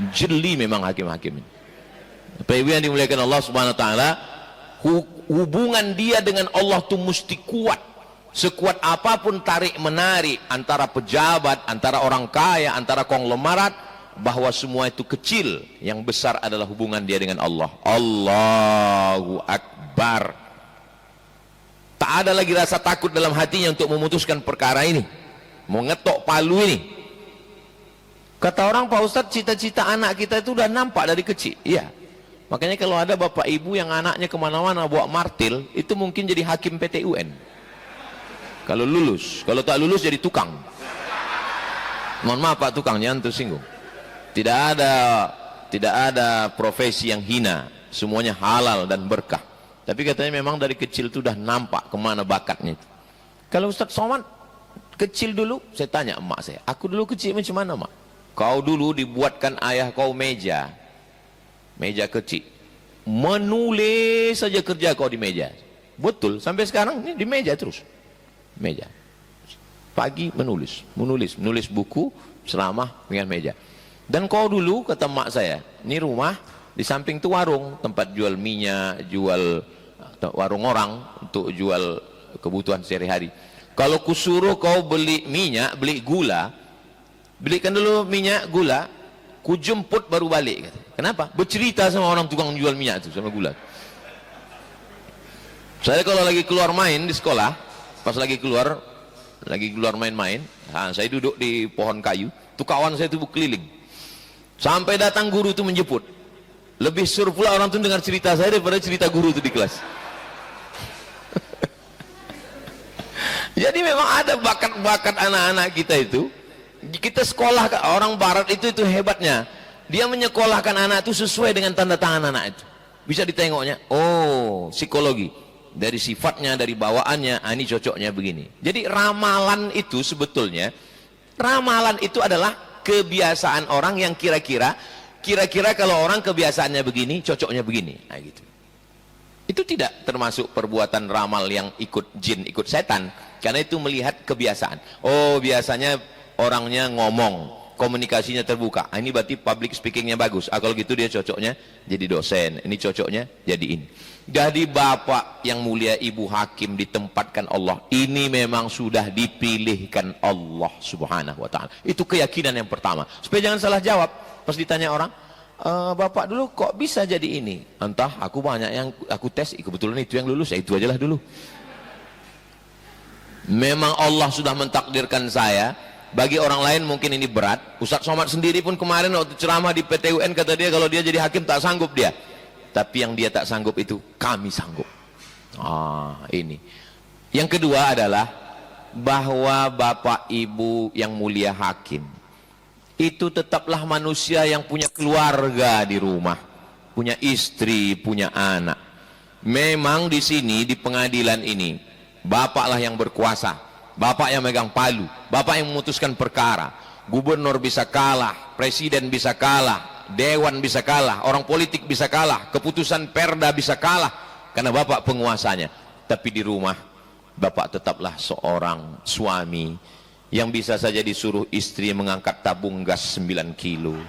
Jeli memang hakim-hakim ini. Bapak Ibu yang dimuliakan Allah Subhanahu wa taala, hubungan dia dengan Allah itu mesti kuat. Sekuat apapun tarik menarik antara pejabat, antara orang kaya, antara konglomerat, bahwa semua itu kecil, yang besar adalah hubungan dia dengan Allah. Allahu Akbar. Tak ada lagi rasa takut dalam hatinya untuk memutuskan perkara ini, mau ngetok palu ini. Kata orang, Pak Ustadz, cita-cita anak kita itu udah nampak dari kecil. Iya. Makanya kalau ada bapak ibu yang anaknya kemana-mana bawa martil, itu mungkin jadi hakim PT UN. Kalau lulus, kalau tak lulus jadi tukang. Mohon maaf Pak tukang, jangan tersinggung. Tidak ada profesi yang hina, semuanya halal dan berkah. Tapi katanya memang dari kecil itu udah nampak kemana bakatnya itu. Kalau Ustaz Somad kecil dulu, saya tanya emak saya, aku dulu kecil macam mana mak? Kau dulu dibuatkan ayah kau meja kecil, menulis saja kerja kau di meja. Betul, sampai sekarang ini di meja terus. Meja. Pagi menulis buku selama dengan meja. Dan kau dulu, kata mak saya, ini rumah di samping itu warung, tempat jual minyak, jual warung orang untuk jual kebutuhan sehari-hari. Kalau kusuruh kau beli minyak, beli gula, belikan dulu minyak, gula, ku jemput baru balik. Kenapa? Bercerita sama orang tukang jual minyak itu, sama gula. Saya kalau lagi keluar main di sekolah, pas lagi keluar main-main, saya duduk di pohon kayu, tuh kawan saya itu keliling. Sampai datang guru itu menjemput. Lebih sur pula orang itu dengar cerita saya daripada cerita guru itu di kelas. Jadi memang ada bakat-bakat anak-anak kita itu. Kita sekolah, orang barat itu hebatnya. Dia menyekolahkan anak itu sesuai dengan tanda tangan anak itu. Bisa ditengoknya, oh psikologi. Dari sifatnya, dari bawaannya, ini cocoknya begini. Jadi ramalan itu sebetulnya, ramalan itu adalah kebiasaan orang yang kira-kira kalau orang kebiasaannya begini, cocoknya begini. Nah gitu. Itu tidak termasuk perbuatan ramal yang ikut jin, ikut setan. Karena itu melihat kebiasaan. Oh biasanya orangnya ngomong, komunikasinya terbuka. Ini berarti public speakingnya bagus. Kalau gitu dia cocoknya jadi dosen. Ini cocoknya jadi ini. Jadi bapak yang mulia, ibu hakim ditempatkan Allah. Ini memang sudah dipilihkan Allah subhanahu wa ta'ala. Itu keyakinan yang pertama. Supaya jangan salah jawab. Pas ditanya orang, bapak dulu kok bisa jadi ini? Entah, aku banyak yang aku tes, kebetulan itu yang lulus, ya itu aja lah dulu. Memang Allah sudah mentakdirkan saya. Bagi orang lain mungkin ini berat. Ustaz Somad sendiri pun kemarin waktu ceramah di PTUN kata dia kalau dia jadi hakim tak sanggup dia. Tapi yang dia tak sanggup itu kami sanggup. Ini. Yang kedua adalah bahwa bapak ibu yang mulia hakim itu tetaplah manusia yang punya keluarga di rumah, punya istri, punya anak. Memang di sini di pengadilan ini bapaklah yang berkuasa, bapak yang megang palu, bapak yang memutuskan perkara. Gubernur bisa kalah, presiden bisa kalah, dewan bisa kalah, orang politik bisa kalah, keputusan perda bisa kalah karena bapak penguasanya. Tapi di rumah bapak tetaplah seorang suami yang bisa saja disuruh istri mengangkat tabung gas 9 kilo,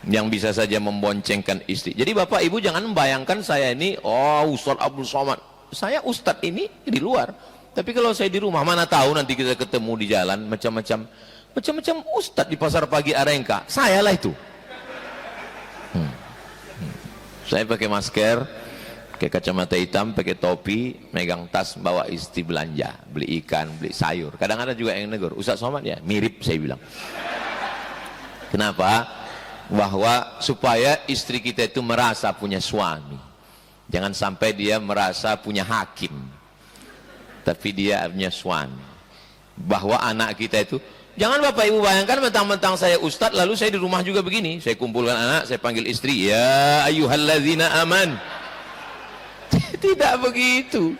yang bisa saja memboncengkan istri. Jadi bapak ibu jangan membayangkan saya ini Ustaz Abdul Somad. Saya Ustaz ini di luar, tapi kalau saya di rumah mana tahu nanti kita ketemu di jalan macam-macam Ustaz di pasar pagi Arengka. Saya lah itu. Saya pakai masker, pakai kacamata hitam, pakai topi, megang tas, bawa istri belanja, beli ikan, beli sayur. Kadang ada juga yang negur, Ustaz Somad ya mirip, saya bilang. Kenapa? Bahwa supaya istri kita itu merasa punya suami. Jangan sampai dia merasa punya hakim, tapi dia punya suami. Bahwa anak kita itu, jangan bapak ibu bayangkan mentang-mentang saya ustadz lalu saya di rumah juga begini. Saya kumpulkan anak, saya panggil istri, ya ayyuhalladzina aman. Tidak begitu.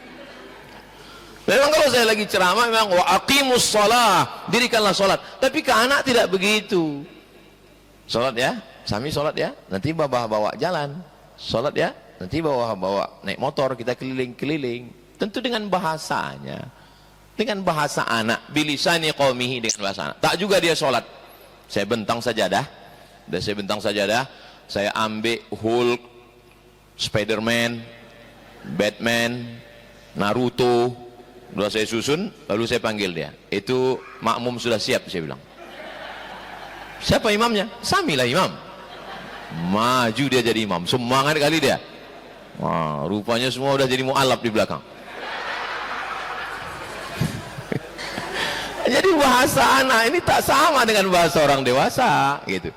Memang kalau saya lagi ceramah memang wa aqimus shalah, dirikanlah salat. Tapi ke anak tidak begitu. Salat ya, Sami salat ya, nanti bawa jalan. Salat ya, nanti bawa naik motor, kita keliling-keliling. Tentu dengan bahasanya, dengan bahasa anak, bilisani qaumihi, dengan bahasa anak. Tak juga dia salat. Saya bentang sajadah, saya ambil Hulk, Spiderman, Batman, Naruto, lalu saya susun, lalu saya panggil dia. Itu makmum sudah siap, saya bilang. Siapa imamnya? Samilah imam. Maju dia jadi imam, semangat kali dia. Wah, rupanya semua udah jadi mu'alaf di belakang. Jadi bahasa anak ini tak sama dengan bahasa orang dewasa, gitu.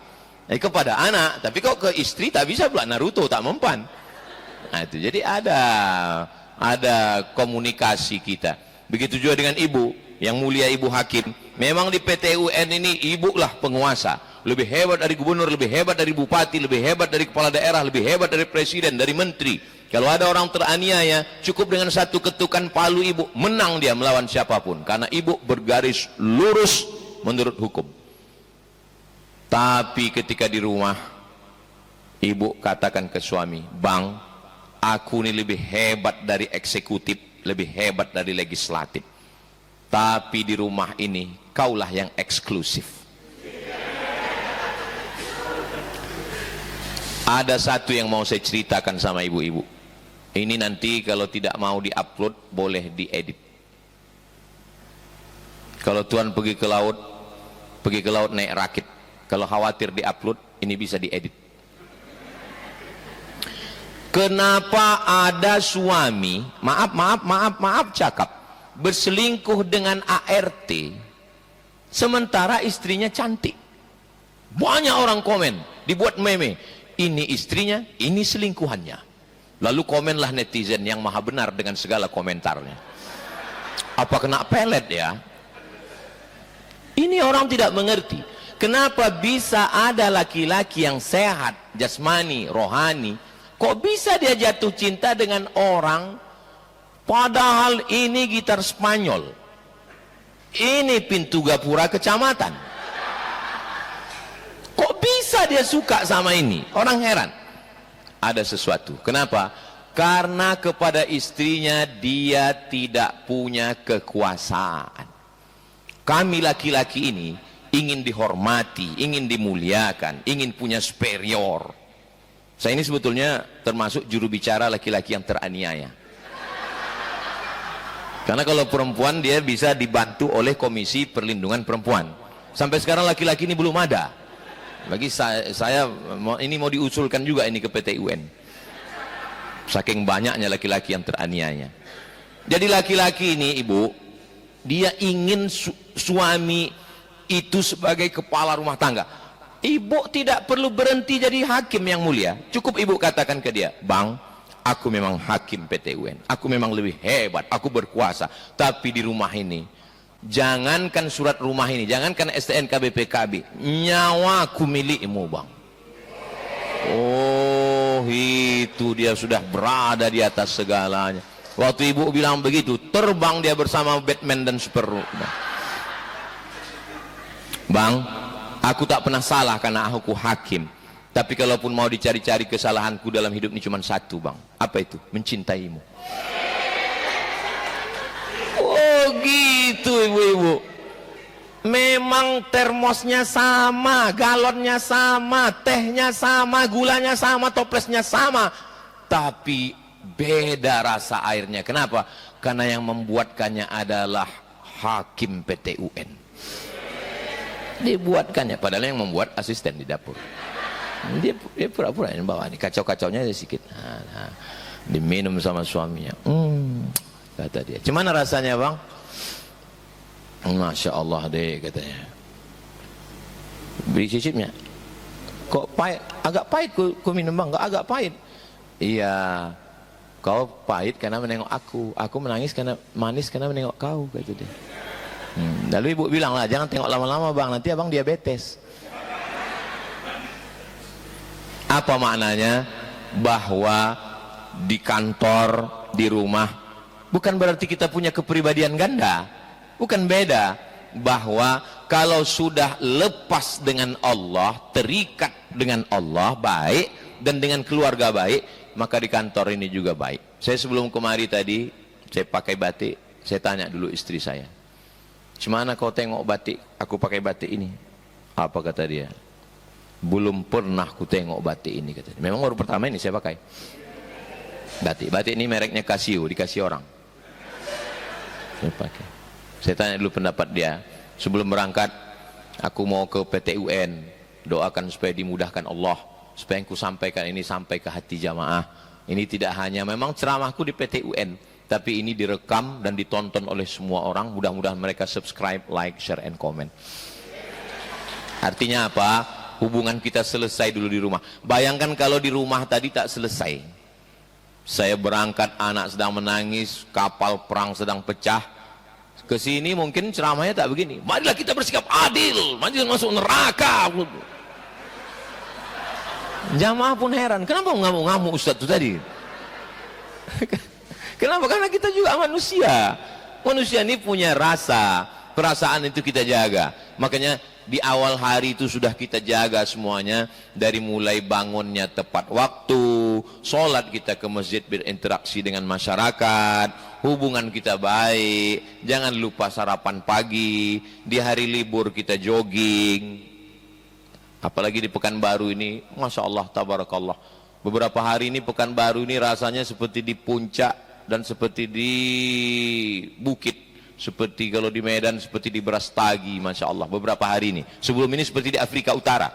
Kepada anak, tapi kok ke istri tak bisa pula, Naruto tak mempan. Nah, itu jadi ada komunikasi kita. Begitu juga dengan ibu yang mulia, ibu hakim. Memang di PTUN ini ibu lah penguasa, lebih hebat dari gubernur, lebih hebat dari bupati, lebih hebat dari kepala daerah, lebih hebat dari presiden, dari menteri. Kalau ada orang teraniaya, cukup dengan satu ketukan palu ibu, menang dia melawan siapapun, karena ibu bergaris lurus menurut hukum. Tapi ketika di rumah, ibu katakan ke suami, bang, aku ini lebih hebat dari eksekutif, lebih hebat dari legislatif. Tapi di rumah ini, kaulah yang eksklusif. Ada satu yang mau saya ceritakan sama ibu-ibu. Ini nanti kalau tidak mau diupload, boleh diedit. Kalau tuan pergi ke laut naik rakit, kalau khawatir diupload, ini bisa diedit. Kenapa ada suami, maaf cakap, berselingkuh dengan ART, sementara istrinya cantik? Banyak orang komen, dibuat meme, ini istrinya, ini selingkuhannya. Lalu komenlah netizen yang maha benar dengan segala komentarnya. Apa kena pelet ya? Ini orang tidak mengerti. Kenapa bisa ada laki-laki yang sehat, jasmani, rohani, kok bisa dia jatuh cinta dengan orang, padahal ini gitar Spanyol, ini pintu gapura kecamatan. Kok bisa dia suka sama ini? Orang heran. Ada sesuatu. Kenapa? Karena kepada istrinya dia tidak punya kekuasaan. Kami laki-laki ini ingin dihormati, ingin dimuliakan, ingin punya superior. Saya ini sebetulnya termasuk juru bicara laki-laki yang teraniaya. Karena kalau perempuan dia bisa dibantu oleh Komisi Perlindungan Perempuan. Sampai sekarang laki-laki ini belum ada. Bagi saya ini mau diusulkan juga ini ke PT UN. Saking banyaknya laki-laki yang teraniaya. Jadi laki-laki ini, ibu, dia ingin suami itu sebagai kepala rumah tangga. Ibu tidak perlu berhenti jadi hakim yang mulia. Cukup ibu katakan ke dia, Bang, aku memang hakim PT UN, aku memang lebih hebat, aku berkuasa, tapi di rumah ini, jangankan surat rumah ini, jangankan STNK BPKB, nyawaku milikmu, Bang. Oh, itu dia sudah berada di atas segalanya. Waktu ibu bilang begitu, terbang dia bersama Batman dan Superman. Bang, aku tak pernah salah karena aku hakim. Tapi kalaupun mau dicari-cari kesalahanku dalam hidup ini cuma satu, Bang. Apa itu? Mencintaimu. Oh gitu ibu-ibu. Memang termosnya sama, galonnya sama, tehnya sama, gulanya sama, toplesnya sama, tapi beda rasa airnya. Kenapa? Karena yang membuatkannya adalah hakim PT UN. Dibuatkannya, padahal yang membuat asisten di dapur. Dia pura-pura yang bawa ini, kacau-kacaunya sedikit. Nah, diminum sama suaminya. Kata dia, gimana rasanya, Bang? Masya Allah deh, katanya. Beri cicipnya. Kok pahit? Agak pahit ku minum, Bang. Agak pahit. Iya. Kau pahit karena menengok aku. Aku menangis karena manis karena menengok kau, kata dia. Lalu ibu bilang lah, jangan tengok lama-lama, Bang, nanti abang diabetes. Apa maknanya? Bahwa di kantor, di rumah, bukan berarti kita punya kepribadian ganda. Bukan, beda. Bahwa kalau sudah lepas dengan Allah, terikat dengan Allah baik, dan dengan keluarga baik, maka di kantor ini juga baik. Saya sebelum kemari tadi, saya pakai batik, saya tanya dulu istri saya, "Gimana kau tengok batik? Aku pakai batik ini." Apa kata dia? "Belum pernah ku tengok batik ini," kata dia. Memang baru pertama ini saya pakai batik. Batik ini mereknya Casio, dikasih orang. Saya pakai. Saya tanya dulu pendapat dia. Sebelum berangkat, aku mau ke PT UN, doakan supaya dimudahkan Allah, supaya aku sampaikan ini sampai ke hati jamaah. Ini tidak hanya memang ceramahku di PT UN, tapi ini direkam dan ditonton oleh semua orang. Mudah-mudahan mereka subscribe, like, share, and comment. Artinya apa? Hubungan kita selesai dulu di rumah. Bayangkan kalau di rumah tadi tak selesai. Saya berangkat, anak sedang menangis, kapal perang sedang pecah. Kesini mungkin ceramahnya tak begini. Marilah kita bersikap adil, mari masuk neraka. Jamaah pun heran, kenapa ngamuk-ngamuk Ustaz itu tadi? Kenapa? Karena kita juga manusia. Manusia ini punya rasa, perasaan itu kita jaga. Makanya di awal hari itu sudah kita jaga semuanya, dari mulai bangunnya tepat waktu, sholat kita ke masjid berinteraksi dengan masyarakat, hubungan kita baik, jangan lupa sarapan pagi, di hari libur kita jogging. Apalagi di Pekanbaru ini, Masya Allah, tabarakallah. Beberapa hari ini Pekanbaru ini rasanya seperti di puncak dan seperti di bukit. seperti kalau di Medan seperti di Brastagi, Masya Allah, beberapa hari ini. Sebelum ini seperti di Afrika Utara.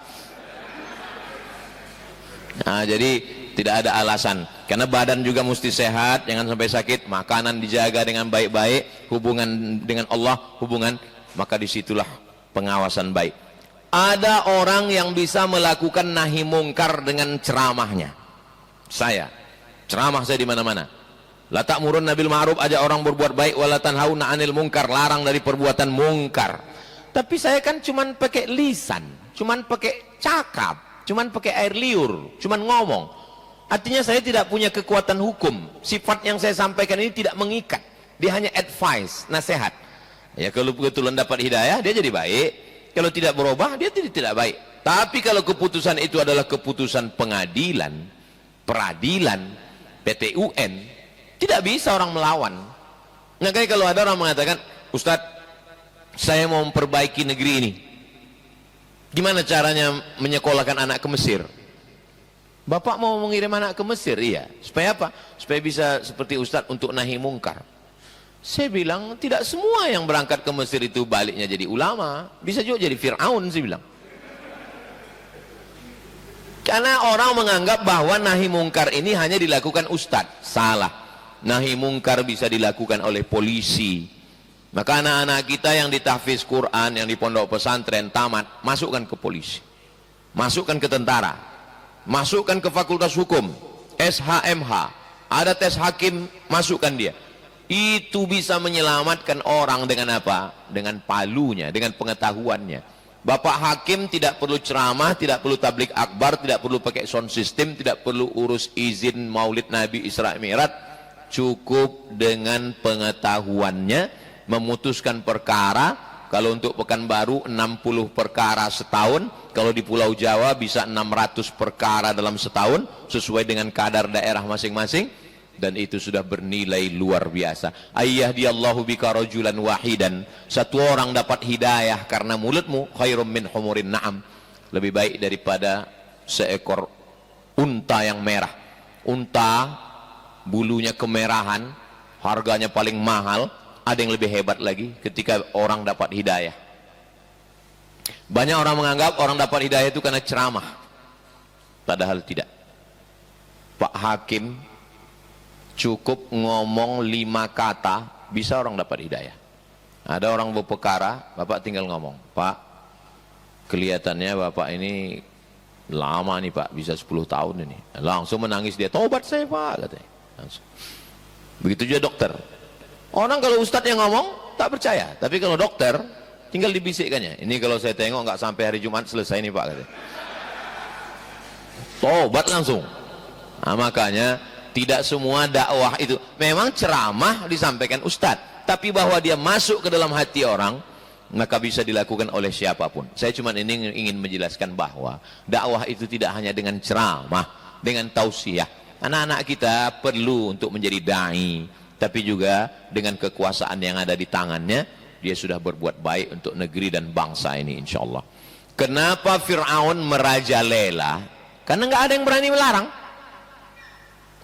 Nah, jadi tidak ada alasan, karena badan juga mesti sehat, jangan sampai sakit, makanan dijaga dengan baik-baik, hubungan dengan Allah, maka disitulah pengawasan baik. Ada orang yang bisa melakukan nahi mungkar dengan ceramahnya. Ceramah saya di mana-mana. La ta'murun nabil ma'ruf, ajak orang berbuat baik, wala tanhauna 'anil munkar, larang dari perbuatan mungkar. Tapi saya kan cuman pakai lisan, cuman pakai cakap, cuman pakai air liur, cuman ngomong. Artinya saya tidak punya kekuatan hukum. Sifat yang saya sampaikan ini tidak mengikat. Dia hanya advice, nasihat. Ya, kalau kebetulan dapat hidayah, dia jadi baik. Kalau tidak berubah, dia tidak baik. Tapi kalau keputusan itu adalah keputusan pengadilan, peradilan, PT UN, tidak bisa orang melawan. Makanya kalau ada orang mengatakan, Ustadz, saya mau memperbaiki negeri ini, gimana caranya menyekolahkan anak ke Mesir? Bapak mau mengirim anak ke Mesir? Iya. Supaya apa? Supaya bisa seperti Ustadz untuk nahi mungkar. Saya bilang, tidak semua yang berangkat ke Mesir itu baliknya jadi ulama. Bisa juga jadi Fir'aun, saya bilang. Karena orang menganggap bahwa nahi mungkar ini hanya dilakukan Ustadz. Salah. Nahi mungkar bisa dilakukan oleh polisi. Maka anak-anak kita yang ditahfiz Quran, yang di pondok pesantren tamat, masukkan ke polisi, masukkan ke tentara, masukkan ke fakultas hukum, SHMH, ada tes hakim, masukkan dia. Itu bisa menyelamatkan orang dengan apa? Dengan palunya, dengan pengetahuannya. Bapak hakim tidak perlu ceramah, tidak perlu tablik akbar, tidak perlu pakai sound system, tidak perlu urus izin maulid Nabi Isra Mi'raj. Cukup dengan pengetahuannya memutuskan perkara. Kalau untuk Pekanbaru 60 perkara setahun, kalau di Pulau Jawa bisa 600 perkara dalam setahun, sesuai dengan kadar daerah masing-masing. Dan itu sudah bernilai luar biasa. Ayyahdiyallahu bika rajulan wahidan, satu orang dapat hidayah karena mulutmu, khairum min humurin na'am, lebih baik daripada seekor unta yang merah. Unta bulunya kemerahan, harganya paling mahal. Ada yang lebih hebat lagi ketika orang dapat hidayah. Banyak orang menganggap orang dapat hidayah itu karena ceramah, padahal tidak. Pak Hakim cukup ngomong 5 kata, bisa orang dapat hidayah. Ada orang berperkara, Bapak tinggal ngomong, Pak, kelihatannya Bapak ini lama nih Pak, bisa 10 tahun ini. Langsung menangis dia, tobat saya Pak, katanya. Langsung. Begitu juga dokter. Orang kalau ustadz yang ngomong, tak percaya. Tapi kalau dokter, tinggal dibisikkannya. Ini kalau saya tengok nggak sampai hari Jumat selesai nih Pak, katanya. Tobat langsung. Nah, makanya tidak semua dakwah itu memang ceramah disampaikan ustadz, tapi bahwa dia masuk ke dalam hati orang, maka bisa dilakukan oleh siapapun. Saya cuma ini ingin menjelaskan bahwa dakwah itu tidak hanya dengan ceramah, dengan tausiah. Anak-anak kita perlu untuk menjadi dai, tapi juga dengan kekuasaan yang ada di tangannya, dia sudah berbuat baik untuk negeri dan bangsa ini, insya Allah. Kenapa Fir'aun merajalela? Karena nggak ada yang berani melarang.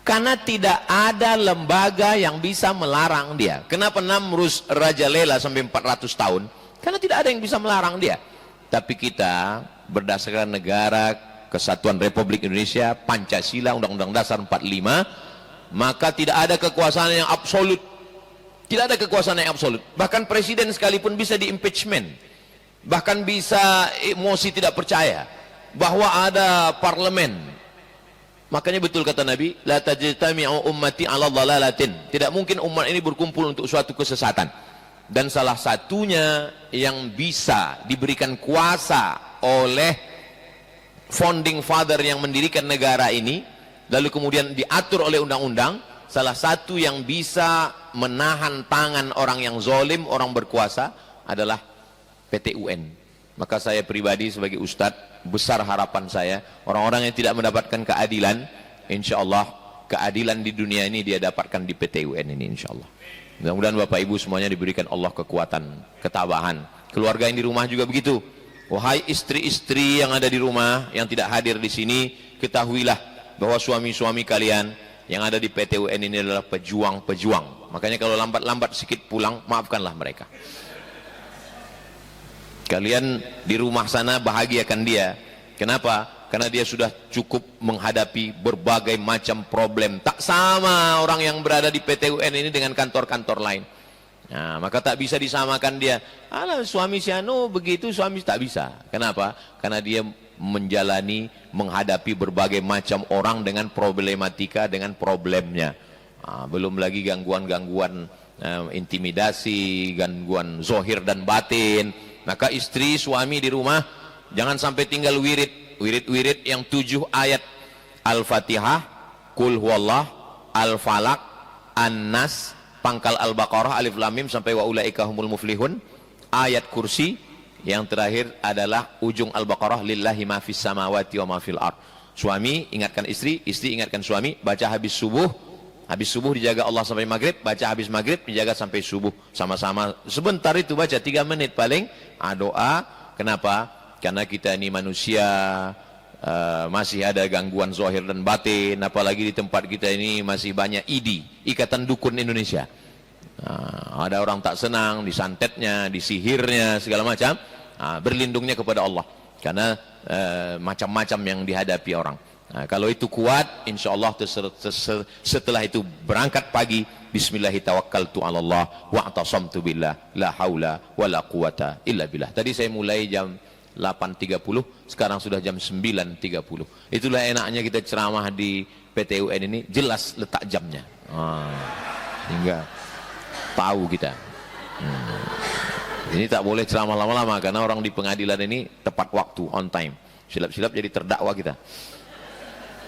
Karena tidak ada lembaga yang bisa melarang dia. Kenapa Namrus rajalela sampai 400 tahun? Karena tidak ada yang bisa melarang dia. Tapi kita berdasarkan negara Kesatuan Republik Indonesia, Pancasila, Undang-Undang Dasar 45, maka tidak ada kekuasaan yang absolut. Tidak ada kekuasaan yang absolut. Bahkan presiden sekalipun bisa di impeachment. Bahkan bisa emosi tidak percaya. Bahwa ada parlemen. Makanya betul kata Nabi, la tajtami'u ummati 'ala dhalalatin. Tidak mungkin umat ini berkumpul untuk suatu kesesatan. Dan salah satunya yang bisa diberikan kuasa oleh founding father yang mendirikan negara ini, lalu kemudian diatur oleh undang-undang, salah satu yang bisa menahan tangan orang yang zalim, orang berkuasa adalah PT UN. Maka saya pribadi sebagai ustadz, besar harapan saya, orang-orang yang tidak mendapatkan keadilan, insya Allah keadilan di dunia ini dia dapatkan di PT UN ini, insya Allah. Mudah-mudahan Bapak Ibu semuanya diberikan Allah kekuatan, ketabahan. Keluarga yang di rumah juga begitu. Wahai istri-istri yang ada di rumah, yang tidak hadir di sini, ketahuilah bahwa suami-suami kalian yang ada di PT UN ini adalah pejuang-pejuang. Makanya kalau lambat-lambat sedikit pulang, maafkanlah mereka. Kalian di rumah sana bahagiakan dia. Kenapa? Karena dia sudah cukup menghadapi berbagai macam problem. Tak sama orang yang berada di PT UN ini dengan kantor-kantor lain. Nah, maka tak bisa disamakan dia. Alah, suami si anu begitu, suami tak bisa. Kenapa? Karena dia menjalani, menghadapi berbagai macam orang dengan problematika, dengan problemnya. Belum lagi gangguan-gangguan intimidasi, gangguan zohir dan batin. Maka istri, suami di rumah jangan sampai tinggal wirid yang 7 ayat Al-Fatihah, Qul Huwallah, Al-Falaq, An-Nas, pangkal Al-Baqarah, Alif Lam Mim sampai wa ulaika humul muflihun, ayat kursi, yang terakhir adalah ujung Al-Baqarah, lillahi ma fis samawati wa ma fil ard. Suami ingatkan istri, istri ingatkan suami, baca habis subuh dijaga Allah sampai maghrib, baca habis maghrib dijaga sampai subuh, sama-sama sebentar itu baca 3 menit paling. Doa. Kenapa? Karena kita ini manusia, masih ada gangguan zahir dan batin, apalagi di tempat kita ini masih banyak IDI, Ikatan Dukun Indonesia. Ada orang tak senang disantetnya, disihirnya, segala macam. Berlindungnya kepada Allah, karena macam-macam yang dihadapi orang. Kalau itu kuat, insya Allah setelah itu berangkat pagi, Bismillahirrahmanirrahim, wa'tasamtu billah, la haula wa la quwata illa billah. Tadi saya mulai jam 8.30, sekarang sudah jam 9.30. Itulah enaknya kita ceramah di PT UN ini, jelas letak jamnya. Hingga tahu kita. Ini tak boleh ceramah lama-lama, karena orang di pengadilan ini tepat waktu, on time. Silap-silap jadi terdakwa kita.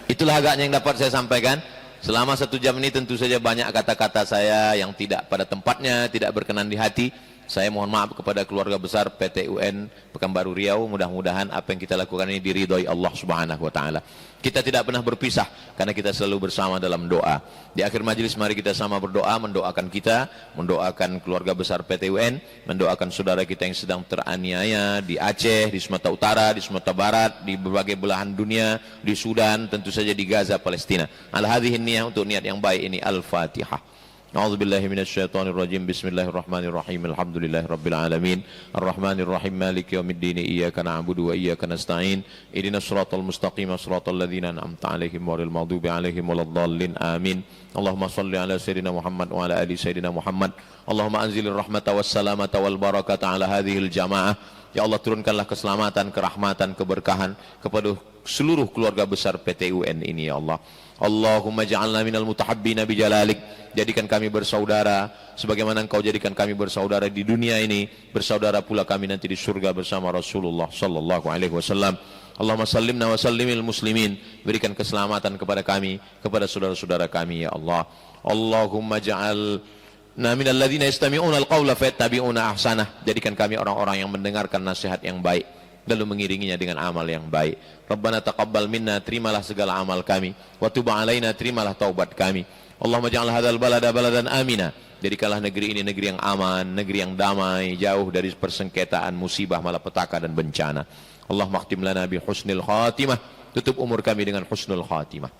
Itulah agaknya yang dapat saya sampaikan. Selama 1 jam ini tentu saja banyak kata-kata saya yang tidak pada tempatnya, tidak berkenan di hati. Saya mohon maaf kepada keluarga besar PT UN Pekanbaru Riau. Mudah-mudahan apa yang kita lakukan ini diridhoi Allah Subhanahu wa taala. Kita tidak pernah berpisah karena kita selalu bersama dalam doa. Di akhir majelis mari kita sama berdoa, mendoakan kita, mendoakan keluarga besar PT UN, mendoakan saudara kita yang sedang teraniaya di Aceh, di Sumatera Utara, di Sumatera Barat, di berbagai belahan dunia, di Sudan, tentu saja di Gaza, Palestina. Al-hadhihi niyah, untuk niat yang baik ini. Al-Fatihah. A'udzubillahi minasyaitonirrajim. Bismillahirrahmanirrahim. Alhamdulillahirabbil alamin. Arrahmanirrahim. Maliki yaumiddin. Iyyaka na'budu wa iyyaka nasta'in. Ihdinas siratal mustaqim, siratal ladzina an'amta 'alaihim ghairil maghdubi 'alaihim waladdallin. Amin. Allahumma shalli ala sayyidina Muhammad wa ala ali sayyidina Muhammad. Allahumma anzilir rahmata was salamata wal barakata ala hadhil jamaah. Ya Allah, turunkanlah keselamatan, kerahmatan, keberkahan kepada seluruh keluarga besar PT UN ini ya Allah. Allahumma ja'alna minal mutahabbina bijalalik. Jadikan kami bersaudara sebagaimana Engkau jadikan kami bersaudara di dunia ini, bersaudara pula kami nanti di surga bersama Rasulullah sallallahu alaihi wasallam. Allahumma sallimna wa sallimil muslimin. Berikan keselamatan kepada kami, kepada saudara-saudara kami ya Allah. Allahumma ja'alna minal ladzina yastami'una al-qawla fayattabi'una ahsanah. Jadikan kami orang-orang yang mendengarkan nasihat yang baik lalu mengiringinya dengan amal yang baik. Rabbana taqabbal minna, terimalah segala amal kami. Wa tub alaina, terimalah taubat kami. Allahumma ja'al hadzal balada baladan amina. Jadikanlah negeri ini negeri yang aman, negeri yang damai, jauh dari persengketaan, musibah, malapetaka dan bencana. Allahumma khtim lana bi husnil khatimah. Tutup umur kami dengan husnul khatimah.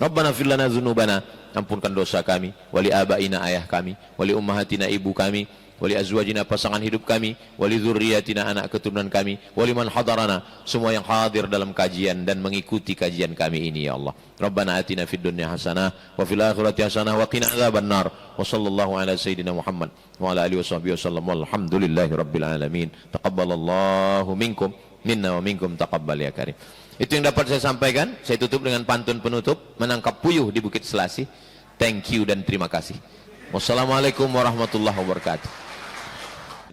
Rabbana fir lana dzunubana, ampunkan dosa kami, wali abaina, ayah kami, wali ummahatina, ibu kami, wali azwajina, pasangan hidup kami, wali dzurriyyatina, anak keturunan kami, wali man hadarana, semua yang hadir dalam kajian dan mengikuti kajian kami ini ya Allah. Rabbana atina fid dunya hasanah wa fil akhirati hasanah wa qina adzabannar. Wa sallallahu ala sayyidina Muhammad wa ala alihi washabbihi wasallam. Walhamdulillahi rabbil alamin. Taqabbalallahu minkum minna wa minkum taqabbal ya karim. Itu yang dapat saya sampaikan. Saya tutup dengan pantun penutup, menangkap puyuh di Bukit Selasih. Thank you dan terima kasih. Wassalamualaikum warahmatullahi wabarakatuh.